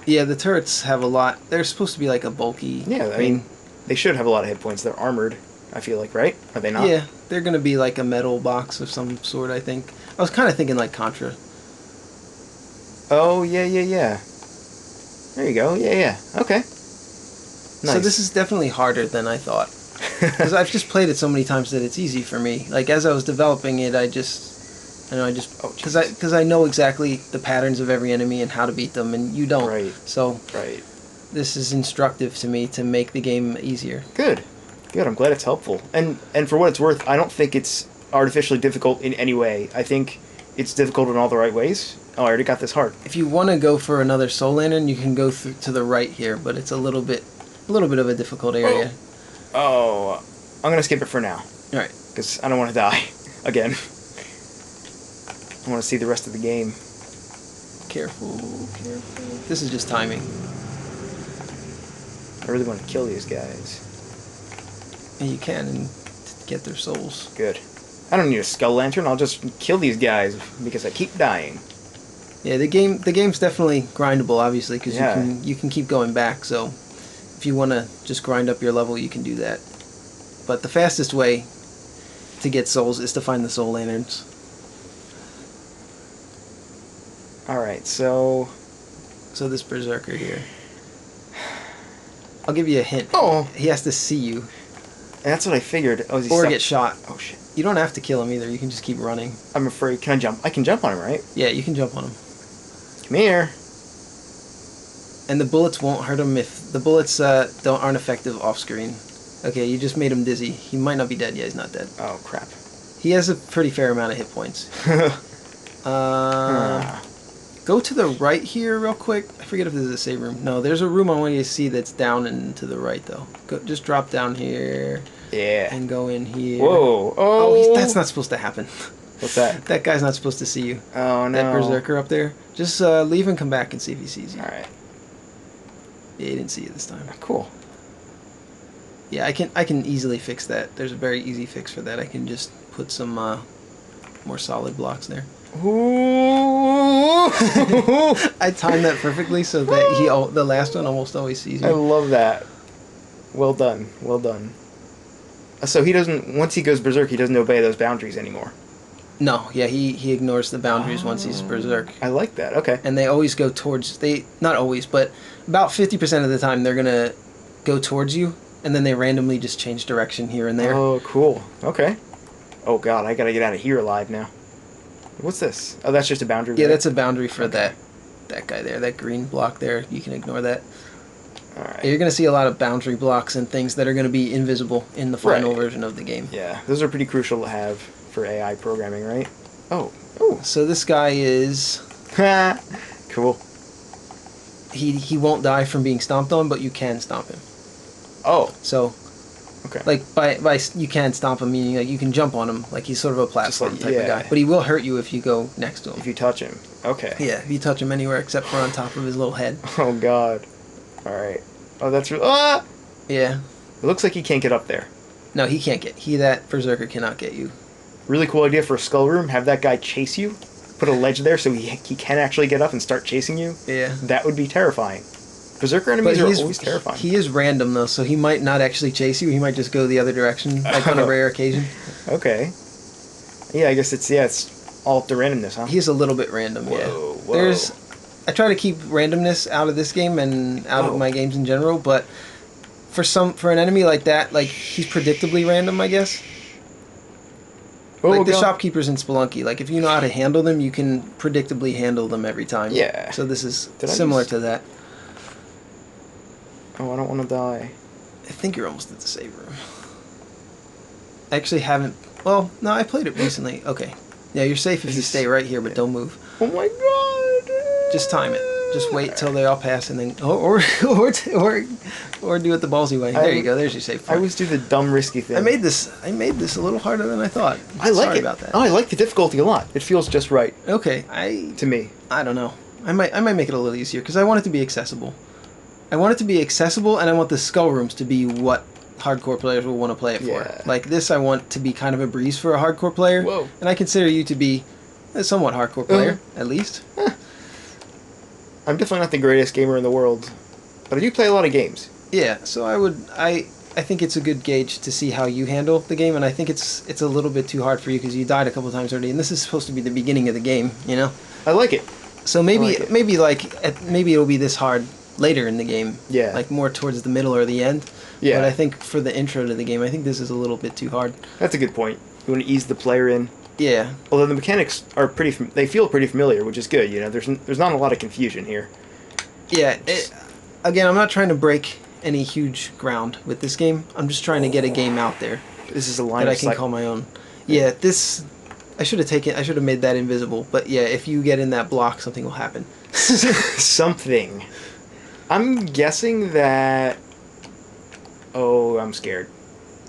Speaker 1: Yeah, the turrets have a lot. They're supposed to be like a bulky...
Speaker 2: Yeah, I mean, they should have a lot of hit points. They're armored, I feel like, right? Are they not?
Speaker 1: Yeah, they're going to be like a metal box of some sort, I think. I was kind of thinking like Contra.
Speaker 2: Oh, yeah. There you go. Yeah. Okay. Nice.
Speaker 1: So this is definitely harder than I thought. Because I've just played it so many times that it's easy for me. Like, as I was developing it, because I know exactly the patterns of every enemy and how to beat them, and you don't.
Speaker 2: Right.
Speaker 1: So
Speaker 2: Right.
Speaker 1: this is instructive to me to make the game easier.
Speaker 2: Good. I'm glad it's helpful. And for what it's worth, I don't think it's artificially difficult in any way. I think it's difficult in all the right ways. Oh, I already got this hard.
Speaker 1: If you want to go for another Soul Lantern, you can go to the right here, but it's a little bit of a difficult area.
Speaker 2: Oh, I'm gonna skip it for now.
Speaker 1: All right.
Speaker 2: Because I don't want to die again. I want to see the rest of the game.
Speaker 1: Careful. This is just timing.
Speaker 2: I really want to kill these guys.
Speaker 1: And you can and get their souls.
Speaker 2: Good. I don't need a skull lantern. I'll just kill these guys because I keep dying.
Speaker 1: Yeah, the game's definitely grindable, obviously, because
Speaker 2: Yeah.
Speaker 1: you can keep going back. So if you want to just grind up your level, you can do that. But the fastest way to get souls is to find the soul lanterns.
Speaker 2: Alright, so
Speaker 1: this berserker here. I'll give you a hint.
Speaker 2: Oh!
Speaker 1: He has to see you.
Speaker 2: That's what I figured. Oh, is he
Speaker 1: Or
Speaker 2: stuck?
Speaker 1: get shot.
Speaker 2: Oh, shit.
Speaker 1: You don't have to kill him either. You can just keep running.
Speaker 2: I'm afraid. Can I jump? I can jump on him, right?
Speaker 1: Yeah, you can jump on him.
Speaker 2: Come here.
Speaker 1: And the bullets won't hurt him if... The bullets aren't effective off-screen. Okay, you just made him dizzy. He might not be dead. Yeah, he's not dead.
Speaker 2: Oh, crap.
Speaker 1: He has a pretty fair amount of hit points. Go to the right here real quick. I forget if there's a save room. No, there's a room I want you to see that's down and to the right, though. Just drop down here.
Speaker 2: Yeah.
Speaker 1: And go in here.
Speaker 2: Whoa.
Speaker 1: Oh, that's not supposed to happen.
Speaker 2: What's that?
Speaker 1: That guy's not supposed to see you.
Speaker 2: Oh, no.
Speaker 1: That berserker up there. Just leave and come back and see if he sees you.
Speaker 2: Alright.
Speaker 1: Yeah, he didn't see you this time.
Speaker 2: Cool.
Speaker 1: Yeah, I can easily fix that. There's a very easy fix for that. I can just put some more solid blocks there.
Speaker 2: Ooh.
Speaker 1: I timed that perfectly so that the last one almost always sees
Speaker 2: I
Speaker 1: you.
Speaker 2: love that. Well done. Well done. So he doesn't... Once he goes berserk, he doesn't obey those boundaries anymore.
Speaker 1: No, yeah, he ignores the boundaries once he's berserk.
Speaker 2: I like that. Okay.
Speaker 1: And they always go towards... Not always, but about 50% of the time they're going to go towards you, and then they randomly just change direction here and there.
Speaker 2: Oh, cool. Okay. Oh, God, I gotta get out of here alive now. What's this? Oh, that's just a boundary.
Speaker 1: Yeah,
Speaker 2: right?
Speaker 1: that's a boundary for that guy there, that green block there. You can ignore that.
Speaker 2: All right.
Speaker 1: You're going to see a lot of boundary blocks and things that are going to be invisible in the final version of the game.
Speaker 2: Yeah, those are pretty crucial to have for AI programming, right? Oh. Oh.
Speaker 1: So this guy is...
Speaker 2: Cool.
Speaker 1: He won't die from being stomped on, but you can stomp him.
Speaker 2: Oh.
Speaker 1: So...
Speaker 2: Okay.
Speaker 1: Like, by you can stomp him, meaning like you can jump on him, like he's sort of a platform type of guy. But he will hurt you if you go next to him.
Speaker 2: If you touch him. Okay.
Speaker 1: Yeah, if you touch him anywhere except for on top of his little head.
Speaker 2: Oh, God. Alright. Oh, that's... Ah!
Speaker 1: Yeah.
Speaker 2: It looks like he can't get up there.
Speaker 1: No, he can't get... That berserker cannot get you.
Speaker 2: Really cool idea for a skull room. Have that guy chase you. Put a ledge there so he can actually get up and start chasing you.
Speaker 1: Yeah.
Speaker 2: That would be terrifying. Berserker enemies are always terrifying.
Speaker 1: He is random, though, so he might not actually chase you. He might just go the other direction, like on a rare occasion.
Speaker 2: Okay. Yeah, I guess it's all up to randomness, huh?
Speaker 1: He's a little bit random, yeah.
Speaker 2: Whoa.
Speaker 1: I try to keep randomness out of this game and out of my games in general, but for an enemy like that, like, he's predictably random, I guess. Like the shopkeepers in Spelunky, like if you know how to handle them, you can predictably handle them every time.
Speaker 2: Yeah.
Speaker 1: So this is similar to that.
Speaker 2: Oh, I don't want to die.
Speaker 1: I think you're almost at the save room. I actually haven't... Well, no, I played it recently. Okay. Yeah, you're safe if you stay right here, but don't move.
Speaker 2: Oh my god!
Speaker 1: Just time it. Just wait till they all pass and then... Or do it the ballsy way. There you go. There's your safe point.
Speaker 2: I always do the dumb, risky thing.
Speaker 1: I made this a little harder than I thought.
Speaker 2: I like
Speaker 1: Sorry
Speaker 2: it.
Speaker 1: about that.
Speaker 2: Oh, I like the difficulty a lot. It feels just right.
Speaker 1: Okay.
Speaker 2: To me.
Speaker 1: I don't know. I might make it a little easier because I want it to be accessible. I want it to be accessible, and I want the skull rooms to be what hardcore players will want to play it for.
Speaker 2: Yeah.
Speaker 1: Like this, I want to be kind of a breeze for a hardcore player.
Speaker 2: Whoa.
Speaker 1: And I consider you to be a somewhat hardcore player, at least.
Speaker 2: I'm definitely not the greatest gamer in the world, but I do play a lot of games.
Speaker 1: Yeah, so I think it's a good gauge to see how you handle the game, and I think it's a little bit too hard for you because you died a couple times already, and this is supposed to be the beginning of the game, you know?
Speaker 2: I like it.
Speaker 1: So maybe it'll be this hard later in the game.
Speaker 2: Yeah.
Speaker 1: Like more towards the middle or the end.
Speaker 2: Yeah.
Speaker 1: But I think for the intro to the game, I think this is a little bit too hard.
Speaker 2: That's a good point. You want to ease the player in.
Speaker 1: Yeah.
Speaker 2: Although the mechanics are they feel pretty familiar, which is good. You know, there's not a lot of confusion here.
Speaker 1: Yeah. Again, I'm not trying to break any huge ground with this game. I'm just trying to get a game out there.
Speaker 2: This is a line
Speaker 1: that I can call my own. Yeah. This. I should have made that invisible. But yeah, if you get in that block, something will happen.
Speaker 2: Something. I'm guessing that. Oh, I'm scared.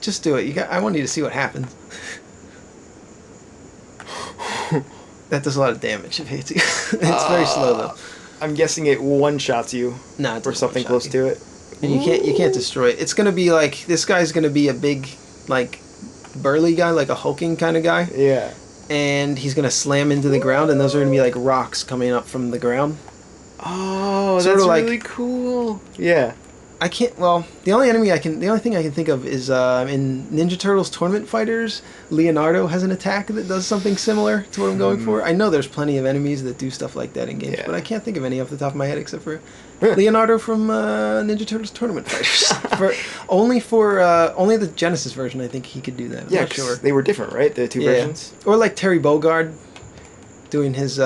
Speaker 1: Just do it. I want you to see what happens. That does a lot of damage if it hits you. It's very slow though.
Speaker 2: I'm guessing it one-shots you.
Speaker 1: No, it
Speaker 2: or something close to it.
Speaker 1: And you can't destroy it. It's gonna be like this guy's gonna be a big, like, burly guy, like a hulking kind of guy.
Speaker 2: Yeah.
Speaker 1: And he's gonna slam into the ground, and those are gonna be like rocks coming up from the ground.
Speaker 2: Oh, that's really cool. Yeah.
Speaker 1: I can't. Well, the only thing I can think of is in Ninja Turtles Tournament Fighters, Leonardo has an attack that does something similar to what I'm going for. I know there's plenty of enemies that do stuff like that in games, but I can't think of any off the top of my head except for Leonardo from Ninja Turtles Tournament Fighters. only the Genesis version, I think he could do that. I'm not sure.
Speaker 2: They were different, right? The two versions.
Speaker 1: Or like Terry Bogard doing his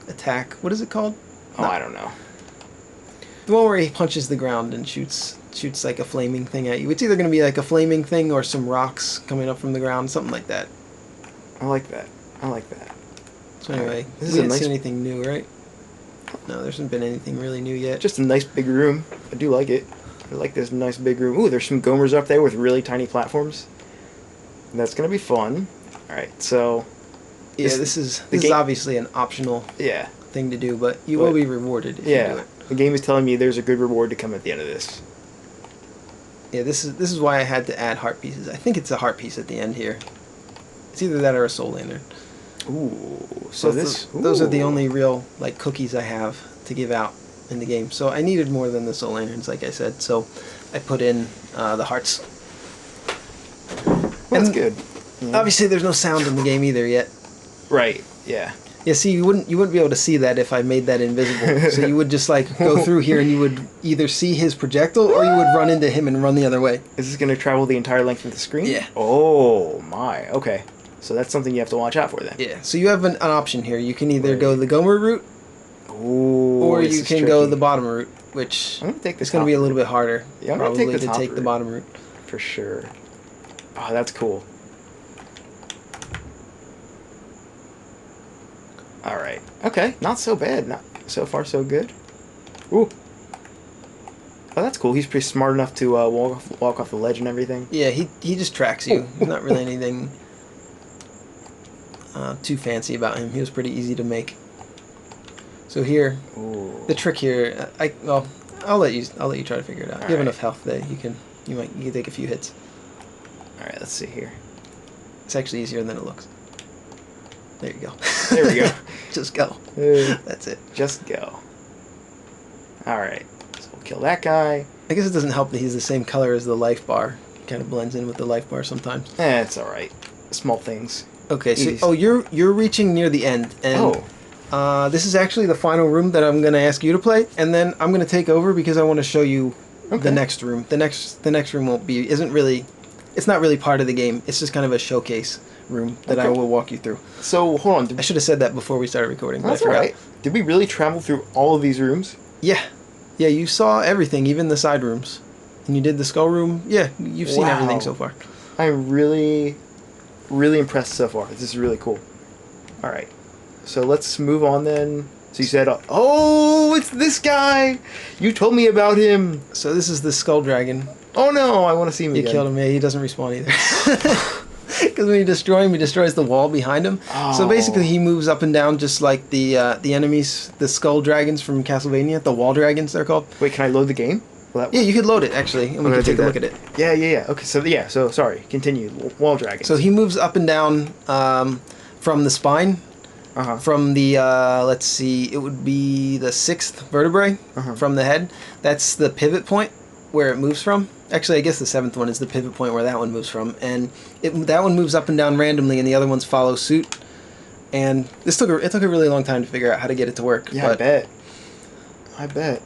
Speaker 1: attack. What is it called?
Speaker 2: Oh, I don't know.
Speaker 1: The one where he punches the ground and shoots like a flaming thing at you. It's either going to be like a flaming thing or some rocks coming up from the ground, something like that.
Speaker 2: I like that.
Speaker 1: So anyway,
Speaker 2: this
Speaker 1: we didn't see anything new, right? No, there hasn't been anything really new yet.
Speaker 2: Just a nice big room. I do like it. I like this nice big room. Ooh, there's some Gomers up there with really tiny platforms. That's going to be fun. Alright, so...
Speaker 1: Yeah, this is obviously an optional thing to do, but you will be rewarded if you do it.
Speaker 2: The game is telling me there's a good reward to come at the end of this.
Speaker 1: Yeah, this is why I had to add heart pieces. I think it's a heart piece at the end here. It's either that or a soul lantern.
Speaker 2: Ooh,
Speaker 1: so those are the only real like cookies I have to give out in the game. So I needed more than the soul lanterns, like I said. So I put in the hearts.
Speaker 2: Well, that's good.
Speaker 1: Obviously, there's no sound in the game either yet.
Speaker 2: Right. Yeah.
Speaker 1: Yeah, see, you wouldn't be able to see that if I made that invisible. So you would just like go through here and you would either see his projectile or you would run into him and run the other way.
Speaker 2: Is this going to travel the entire length of the screen?
Speaker 1: Yeah.
Speaker 2: Oh my. Okay. So that's something you have to watch out for then.
Speaker 1: Yeah. So you have an option here. You can either go the Gomer route, or you can go the bottom route, which
Speaker 2: I'm gonna take
Speaker 1: is going to be a little bit harder.
Speaker 2: Yeah, I'm
Speaker 1: probably
Speaker 2: going to
Speaker 1: take the bottom route
Speaker 2: for sure. Oh, that's cool. Alright. Okay, not so bad. Not so far so good. Ooh. Oh, that's cool. He's pretty smart enough to walk off the ledge and everything.
Speaker 1: Yeah, he just tracks you. There's not really anything too fancy about him. He was pretty easy to make. So here, the trick here, I'll let you try to figure it out. You have enough health that you can take a few hits.
Speaker 2: Alright, let's see here.
Speaker 1: It's actually easier than it looks. There you go.
Speaker 2: There we go.
Speaker 1: Just go.
Speaker 2: Uh,
Speaker 1: That's it.
Speaker 2: Just go. Alright. So we'll kill that guy.
Speaker 1: I guess it doesn't help that he's the same color as the life bar. Kind of blends in with the life bar sometimes.
Speaker 2: It's alright. Small things.
Speaker 1: Okay, so
Speaker 2: Easy.
Speaker 1: oh, you're reaching near the end, and this is actually the final room that I'm going to ask you to play, and then I'm going to take over because I want to show you the next room. The next room it's not really part of the game. It's just kind of a showcase room that I will walk you through.
Speaker 2: So hold on.
Speaker 1: I should have said that before we started recording, but
Speaker 2: That's
Speaker 1: I forgot.
Speaker 2: alright. Did we really travel through all of these rooms?
Speaker 1: Yeah, you saw everything, even the side rooms, and you did the skull room. Yeah, you've seen everything so far.
Speaker 2: I'm really impressed so far. This is really cool. Alright. So let's move on then. So you said, oh, it's this guy! You told me about him!
Speaker 1: So this is the skull dragon.
Speaker 2: Oh no, I want to see him
Speaker 1: You
Speaker 2: again.
Speaker 1: killed him. Yeah, he doesn't respawn either. Because when you destroy him, he destroys the wall behind him.
Speaker 2: Oh.
Speaker 1: So basically, he moves up and down just like the enemies, the skull dragons from Castlevania, the wall dragons they're called.
Speaker 2: Wait, can I load the game? Will that
Speaker 1: Yeah, you could load it actually, and we can take a look at it.
Speaker 2: Yeah. Okay, so sorry. Continue. Wall dragon.
Speaker 1: So he moves up and down from the spine. From the, let's see, it would be the 6th vertebrae from the head. That's the pivot point where it moves from. Actually, I guess the 7th one is the pivot point where that one moves from. And that one moves up and down randomly, and the other ones follow suit. And it took a really long time to figure out how to get it to work.
Speaker 2: Yeah,
Speaker 1: but,
Speaker 2: I bet.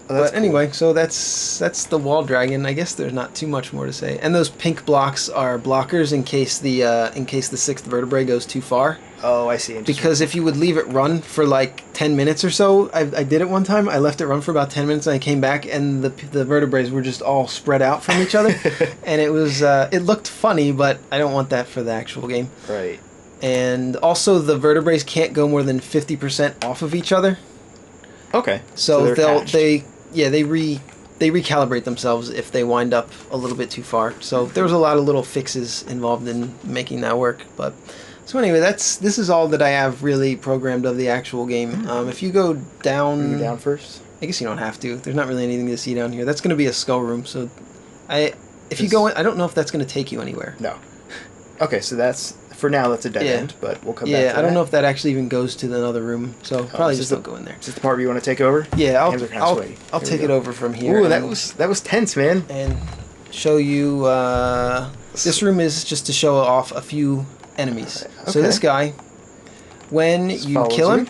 Speaker 2: Oh,
Speaker 1: but anyway, so that's the wall dragon. I guess there's not too much more to say. And those pink blocks are blockers in case the 6th vertebrae goes too far.
Speaker 2: Oh, I see.
Speaker 1: Because if you would leave it run for like 10 minutes or so, I did it one time. I left it run for about 10 minutes, and I came back, and the vertebrae were just all spread out from each other, and it looked funny, but I don't want that for the actual game.
Speaker 2: Right.
Speaker 1: And also, the vertebrae can't go more than 50% off of each other.
Speaker 2: Okay.
Speaker 1: So
Speaker 2: they
Speaker 1: recalibrate themselves if they wind up a little bit too far. So there was a lot of little fixes involved in making that work. But so anyway, this is all that I have really programmed of the actual game. If you go down,
Speaker 2: Go down first.
Speaker 1: I guess you don't have to. There's not really anything to see down here. That's going to be a skull room. So if you go in, I don't know if that's going to take you anywhere.
Speaker 2: No. Okay, so for now that's a dead end, but we'll come back to that.
Speaker 1: Yeah, I don't know if that actually even goes to another room. So probably just don't go in there.
Speaker 2: Is this the part where you want to take over?
Speaker 1: Yeah,
Speaker 2: Hands are kinda sweaty.
Speaker 1: I'll take it over from here.
Speaker 2: Ooh, that was tense, man.
Speaker 1: And show you. This room is just to show off a few enemies.
Speaker 2: Okay.
Speaker 1: So this guy, when you kill him,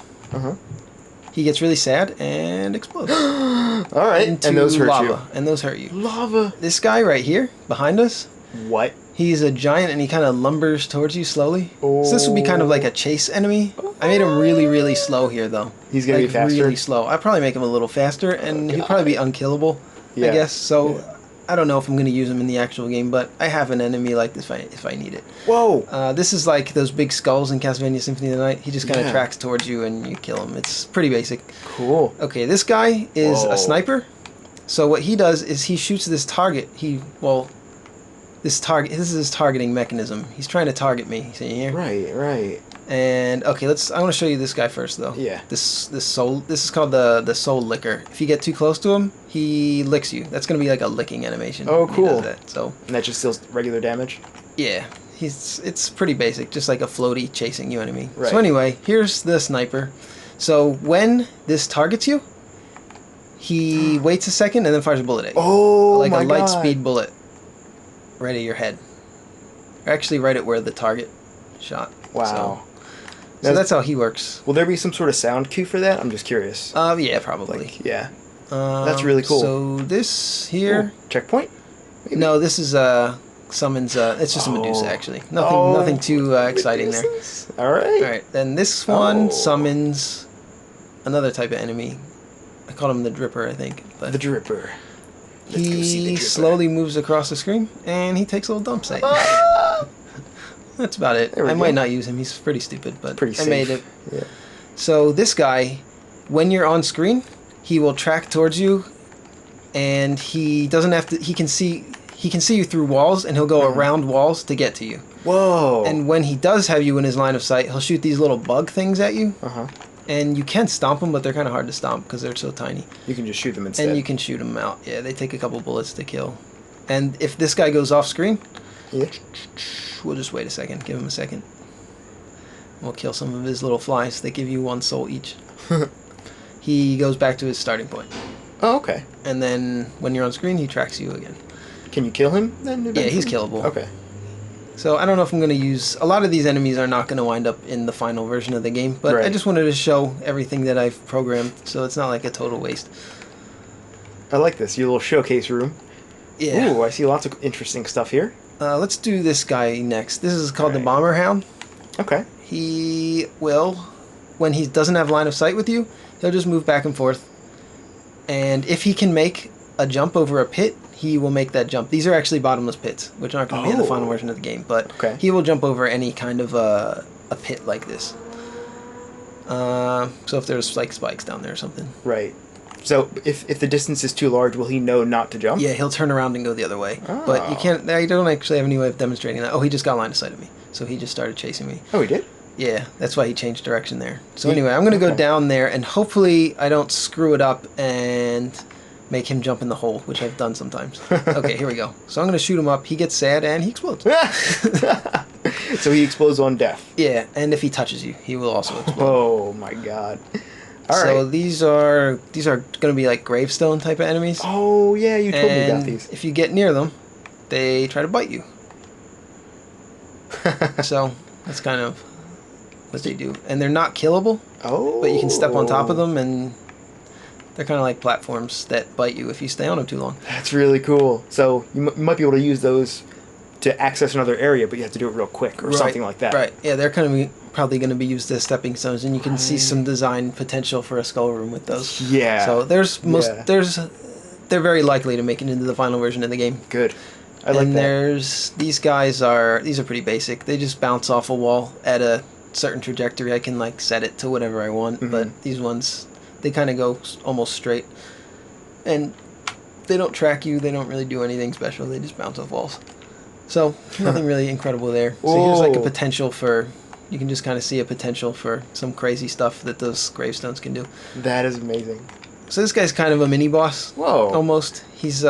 Speaker 1: he gets really sad and explodes.
Speaker 2: All right,
Speaker 1: into
Speaker 2: and those hurt
Speaker 1: lava,
Speaker 2: you.
Speaker 1: and those hurt you.
Speaker 2: Lava.
Speaker 1: This guy right here, behind us,
Speaker 2: What?
Speaker 1: he's a giant, and he kind of lumbers towards you slowly. So this would be kind of like a chase enemy. I made him really, really slow here, though.
Speaker 2: He's gonna be faster?
Speaker 1: Really slow. I'd probably make him a little faster, and he'd probably be unkillable, I guess. So I don't know if I'm going to use him in the actual game, but I have an enemy like this if I need it.
Speaker 2: Whoa!
Speaker 1: This is like those big skulls in Castlevania Symphony of the Night. He just kind of tracks towards you, and you kill him. It's pretty basic.
Speaker 2: Cool.
Speaker 1: Okay, this guy is a sniper. So what he does is he shoots this target. This is his targeting mechanism. He's trying to target me. See here?
Speaker 2: Right.
Speaker 1: And okay, I want to show you this guy first, though.
Speaker 2: Yeah.
Speaker 1: This is called the soul licker. If you get too close to him, he licks you. That's gonna be like a licking animation.
Speaker 2: Oh,
Speaker 1: He
Speaker 2: cool.
Speaker 1: does that. So
Speaker 2: And that just deals regular damage.
Speaker 1: yeah, it's pretty basic, just like a floaty chasing you enemy.
Speaker 2: Right.
Speaker 1: So anyway, here's the sniper. So when this targets you, he waits a second and then fires a bullet at you.
Speaker 2: Oh
Speaker 1: like
Speaker 2: my
Speaker 1: a light
Speaker 2: God.
Speaker 1: speed bullet, right at your head. Or actually, right at where the target shot.
Speaker 2: Wow.
Speaker 1: So that's how he works.
Speaker 2: Will there be some sort of sound cue for that? I'm just curious.
Speaker 1: Yeah, probably.
Speaker 2: Yeah. That's really cool.
Speaker 1: So this here.
Speaker 2: Ooh, checkpoint? Maybe?
Speaker 1: No, this is summons. It's just a Medusa actually. Nothing too exciting there.
Speaker 2: All right.
Speaker 1: All right. Then this one summons another type of enemy. I called him the Dripper, I think. But
Speaker 2: The Dripper. Let's go see the
Speaker 1: he
Speaker 2: Dripper.
Speaker 1: slowly moves across the screen and he takes little dumps at you. That's about it.
Speaker 2: There we
Speaker 1: I
Speaker 2: go.
Speaker 1: might not use him. He's pretty stupid, but
Speaker 2: Pretty safe.
Speaker 1: I made it.
Speaker 2: Yeah.
Speaker 1: So this guy, when you're on screen, he will track towards you, and he doesn't have to. He can see you through walls, and he'll go around walls to get to you.
Speaker 2: Whoa.
Speaker 1: And when he does have you in his line of sight, he'll shoot these little bug things at you.
Speaker 2: Uh-huh.
Speaker 1: And you can stomp them, but they're kind of hard to stomp because they're so tiny.
Speaker 2: You can just shoot them instead.
Speaker 1: And you can shoot them out. Yeah, they take a couple bullets to kill. And if this guy goes off screen,
Speaker 2: Yeah.
Speaker 1: we'll just wait a second. Give him a second. We'll kill some of his little flies. They give you 1 soul each. He goes back to his starting point.
Speaker 2: Oh, okay.
Speaker 1: And then when you're on screen, he tracks you again.
Speaker 2: Can you kill him then?
Speaker 1: Yeah,
Speaker 2: eventually?
Speaker 1: he's killable.
Speaker 2: Okay.
Speaker 1: So I don't know if I'm going to use... A lot of these enemies are not going to wind up in the final version of the game, but I
Speaker 2: Right.
Speaker 1: just wanted to show everything that I've programmed, so it's not like a total waste.
Speaker 2: I like this. Your little showcase room.
Speaker 1: Yeah.
Speaker 2: Ooh, I see lots of interesting stuff here.
Speaker 1: Let's do this guy next. This is called the
Speaker 2: Alright.
Speaker 1: Bomber Hound.
Speaker 2: Okay.
Speaker 1: He will, when he doesn't have line of sight with you, he'll just move back and forth. And if he can make a jump over a pit, he will make that jump. These are actually bottomless pits, which aren't going to be in the final version of the game, but
Speaker 2: Okay.
Speaker 1: he will jump over any kind of a pit like this. So if there's like spikes down there or something.
Speaker 2: Right. So if the distance is too large, will he know not to jump?
Speaker 1: Yeah, he'll turn around and go the other way. But you can't. I don't actually have any way of demonstrating that. Oh, he just got line of sight of me, so he just started chasing me.
Speaker 2: Oh, he did?
Speaker 1: Yeah, that's why he changed direction there. So anyway, I'm going to go down there, and hopefully I don't screw it up and make him jump in the hole, which I've done sometimes. Okay, here we go. So I'm going to shoot him up. He gets sad, and he explodes.
Speaker 2: So he explodes on death.
Speaker 1: Yeah, and if he touches you, he will also explode.
Speaker 2: Oh my god. All
Speaker 1: So
Speaker 2: right.
Speaker 1: these are going to be like gravestone type of enemies.
Speaker 2: Oh yeah, you told me about
Speaker 1: And
Speaker 2: these.
Speaker 1: if you get near them, they try to bite you. So that's kind of what they do. And they're not killable,
Speaker 2: Oh.
Speaker 1: but you can step on top of them, and they're kind of like platforms that bite you if you stay on them too long.
Speaker 2: That's really cool. So you might be able to use those to access another area, but you have to do it real quick or something like that.
Speaker 1: Right. Yeah, they're probably going to be used as stepping stones, and you can see some design potential for a skull room with those.
Speaker 2: Yeah.
Speaker 1: So they're very likely to make it into the final version of the game.
Speaker 2: Good. I like
Speaker 1: And
Speaker 2: that.
Speaker 1: there's these are pretty basic. They just bounce off a wall at a certain trajectory. I can like set it to whatever I want, but these ones, they kind of go almost straight, and they don't track you. They don't really do anything special. They just bounce off walls. So nothing really incredible there. So here's like a
Speaker 2: Whoa.
Speaker 1: potential for, you can just kind of see a potential for some crazy stuff that those gravestones can do.
Speaker 2: That is amazing.
Speaker 1: So this guy's kind of a mini boss.
Speaker 2: Whoa.
Speaker 1: Almost. He's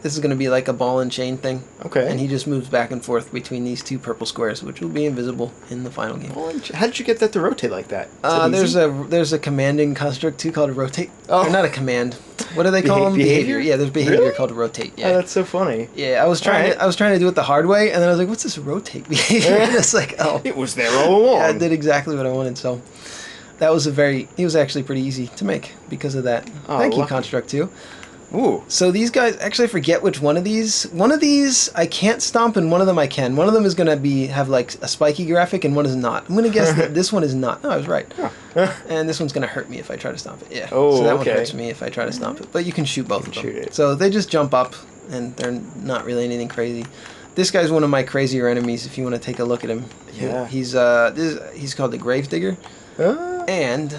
Speaker 1: this is going to be like a ball and chain thing.
Speaker 2: Okay.
Speaker 1: And he just moves back and forth between these 2 purple squares, which will be invisible in the final game.
Speaker 2: How did you get that to rotate like that? Is that
Speaker 1: There's
Speaker 2: easy?
Speaker 1: there's a commanding construct too called a rotate.
Speaker 2: Oh.
Speaker 1: Or not a command. What do they call them?
Speaker 2: Behavior?
Speaker 1: Yeah, there's behavior
Speaker 2: Really?
Speaker 1: called rotate.
Speaker 2: Oh,
Speaker 1: Yeah.
Speaker 2: that's so funny.
Speaker 1: Yeah, I was trying
Speaker 2: Alright.
Speaker 1: to do it the hard way, and then I was like, "What's this rotate behavior?" And it's like, oh,
Speaker 2: It was there all along.
Speaker 1: yeah, I did exactly what I wanted. So that was he was actually pretty easy to make because of that.
Speaker 2: Oh,
Speaker 1: Thank you,
Speaker 2: lucky.
Speaker 1: construct too.
Speaker 2: Ooh.
Speaker 1: So these guys, actually I forget which one of these. One of these I can't stomp, and one of them I can. One of them is gonna have like a spiky graphic, and one is not. I'm gonna guess that this one is not. No, I was right. And this one's gonna hurt me if I try to stomp it. Yeah.
Speaker 2: Oh,
Speaker 1: so that
Speaker 2: okay.
Speaker 1: one hurts me if I try to stomp it. But you can shoot both of them.
Speaker 2: shoot it.
Speaker 1: So they just jump up, and they're not really anything crazy. This guy's one of my crazier enemies. If you want to take a look at him,
Speaker 2: Yeah.
Speaker 1: He's called the Gravedigger,
Speaker 2: Ah.
Speaker 1: and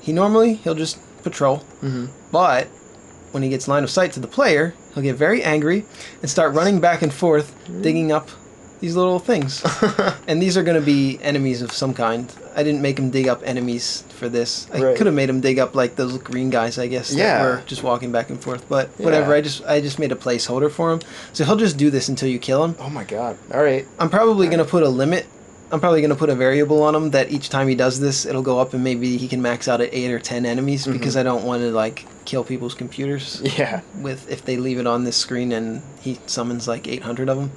Speaker 1: he'll just patrol, but when he gets line of sight to the player, he'll get very angry and start running back and forth, digging up these little things. And these are going to be enemies of some kind. I didn't make him dig up enemies for this. I
Speaker 2: Right.
Speaker 1: could have made him dig up like those green guys, I guess, that
Speaker 2: Yeah.
Speaker 1: were just walking back and forth. But whatever,
Speaker 2: Yeah.
Speaker 1: I just made a placeholder for him. So he'll just do this until you kill him.
Speaker 2: Oh my god. All right.
Speaker 1: I'm probably going to put a limit. I'm probably going to put a variable on him that each time he does this, it'll go up and maybe he can max out at 8 or 10 enemies because I don't want to like kill people's computers
Speaker 2: Yeah.
Speaker 1: with if they leave it on this screen and he summons like 800 of them.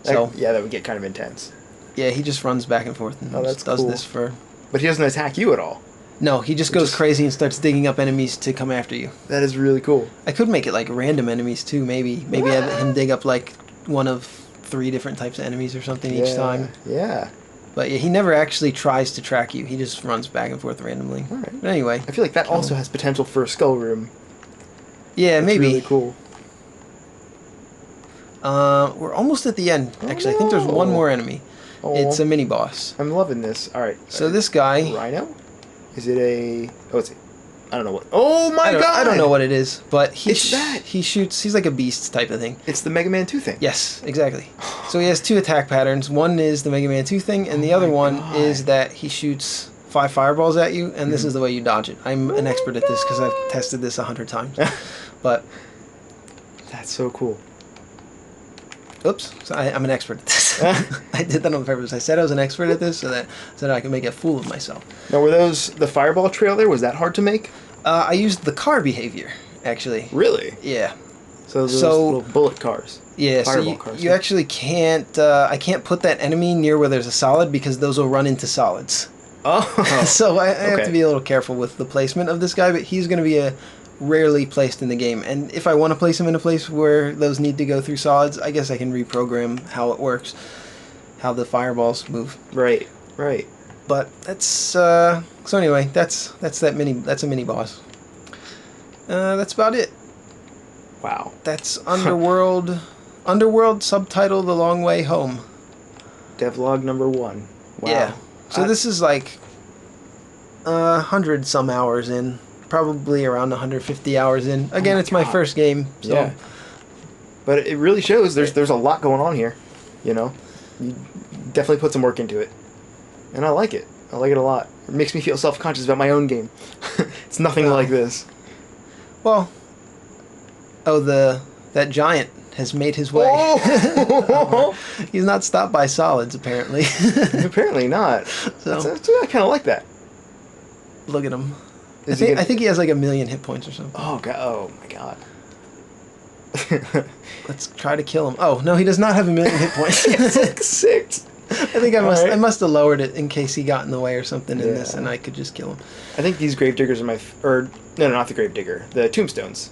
Speaker 1: So
Speaker 2: Yeah, that would get kind of intense.
Speaker 1: yeah, he just runs back and forth and
Speaker 2: Oh, that's
Speaker 1: just does
Speaker 2: cool.
Speaker 1: this for.
Speaker 2: But he doesn't attack you at all.
Speaker 1: No, he just goes crazy and starts digging up enemies to come after you.
Speaker 2: That is really cool.
Speaker 1: I could make it like random enemies too, maybe have him dig up like one of 3 different types of enemies or something each time.
Speaker 2: Yeah.
Speaker 1: But yeah, he never actually tries to track you. He just runs back and forth randomly.
Speaker 2: All right.
Speaker 1: But anyway,
Speaker 2: I feel like that also has potential for a skull room.
Speaker 1: yeah,
Speaker 2: That's
Speaker 1: maybe.
Speaker 2: really cool.
Speaker 1: We're almost at the end. Actually, I think there's one
Speaker 2: no.
Speaker 1: more enemy.
Speaker 2: Oh,
Speaker 1: It's a mini boss.
Speaker 2: I'm loving this. All right.
Speaker 1: So this guy,
Speaker 2: Rhino? Is it a? Oh, it's. I don't know what. Oh my god!
Speaker 1: I don't know what it is, but
Speaker 2: It's that.
Speaker 1: he shoots. He's like a beast type of thing.
Speaker 2: It's the Mega Man 2 thing.
Speaker 1: Yes, exactly. So he has 2 attack patterns. One is the Mega Man 2 thing, and the other one
Speaker 2: God.
Speaker 1: is that he shoots 5 fireballs at you, and this is the way you dodge it. I'm an expert at this because I've tested this 100 times. But
Speaker 2: That's so cool.
Speaker 1: Oops, so I'm an expert at this. I did that on purpose. I said I was an expert at this so that I could make a fool of myself.
Speaker 2: Now, were those the fireball trail there? Was that hard to make?
Speaker 1: I used the car behavior, actually.
Speaker 2: Really?
Speaker 1: Yeah.
Speaker 2: So those little bullet cars.
Speaker 1: Yeah, so
Speaker 2: Fireball cars.
Speaker 1: you actually can't... I can't put that enemy near where there's a solid because those will run into solids.
Speaker 2: Oh.
Speaker 1: So I have
Speaker 2: Okay.
Speaker 1: to be a little careful with the placement of this guy, but he's going to be rarely placed in the game. And if I want to place him in a place where those need to go through solids, I guess I can reprogram how it works, how the fireballs move.
Speaker 2: Right. Right.
Speaker 1: But that's so anyway, that's a mini boss. That's about it.
Speaker 2: Wow.
Speaker 1: That's Underworld. Underworld subtitle The Long Way Home.
Speaker 2: Devlog number 1. Wow.
Speaker 1: Yeah. So this is like 100 some hours in, probably around 150 hours in. Again, it's my
Speaker 2: God.
Speaker 1: first game, so
Speaker 2: Yeah. But it really shows there's a lot going on here. You know, you definitely put some work into it, and I like it. I like it a lot. It makes me feel self-conscious about my own game. It's nothing like this.
Speaker 1: Well, that giant has made his way.
Speaker 2: Oh!
Speaker 1: He's not stopped by solids, apparently.
Speaker 2: Apparently not.
Speaker 1: So
Speaker 2: I kind of like that.
Speaker 1: look at him.
Speaker 2: Is he
Speaker 1: I think he has like 1,000,000 hit points or something.
Speaker 2: Oh god! Oh my god!
Speaker 1: Let's try to kill him. Oh no, he does not have 1,000,000 hit points.
Speaker 2: It's like 6.
Speaker 1: I think I
Speaker 2: Alright.
Speaker 1: must have lowered it in case he got in the way or something in this,
Speaker 2: Yeah.
Speaker 1: and I could just kill him.
Speaker 2: I think these gravediggers are no, not the gravedigger. The tombstones.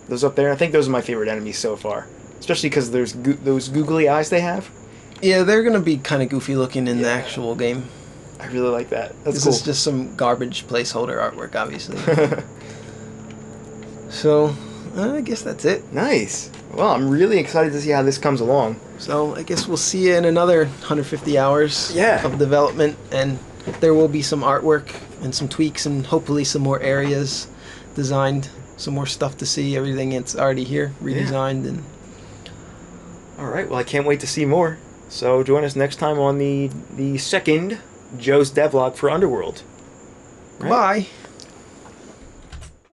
Speaker 2: Those up there. I think those are my favorite enemies so far. Especially because there's those googly eyes they have.
Speaker 1: Yeah, they're gonna be kind of goofy looking in the
Speaker 2: Yeah.
Speaker 1: actual game.
Speaker 2: I really like that. That's
Speaker 1: This
Speaker 2: cool.
Speaker 1: is just some garbage placeholder artwork, obviously. So, I guess that's it.
Speaker 2: Nice. Well, I'm really excited to see how this comes along.
Speaker 1: So, I guess we'll see you in another 150 hours
Speaker 2: Yeah.
Speaker 1: of development, and there will be some artwork and some tweaks and hopefully some more areas designed, some more stuff to see, everything it's already here, redesigned, and
Speaker 2: All right. Well, I can't wait to see more. So join us next time on the second Joe's Devlog for Underworld. Right?
Speaker 1: bye!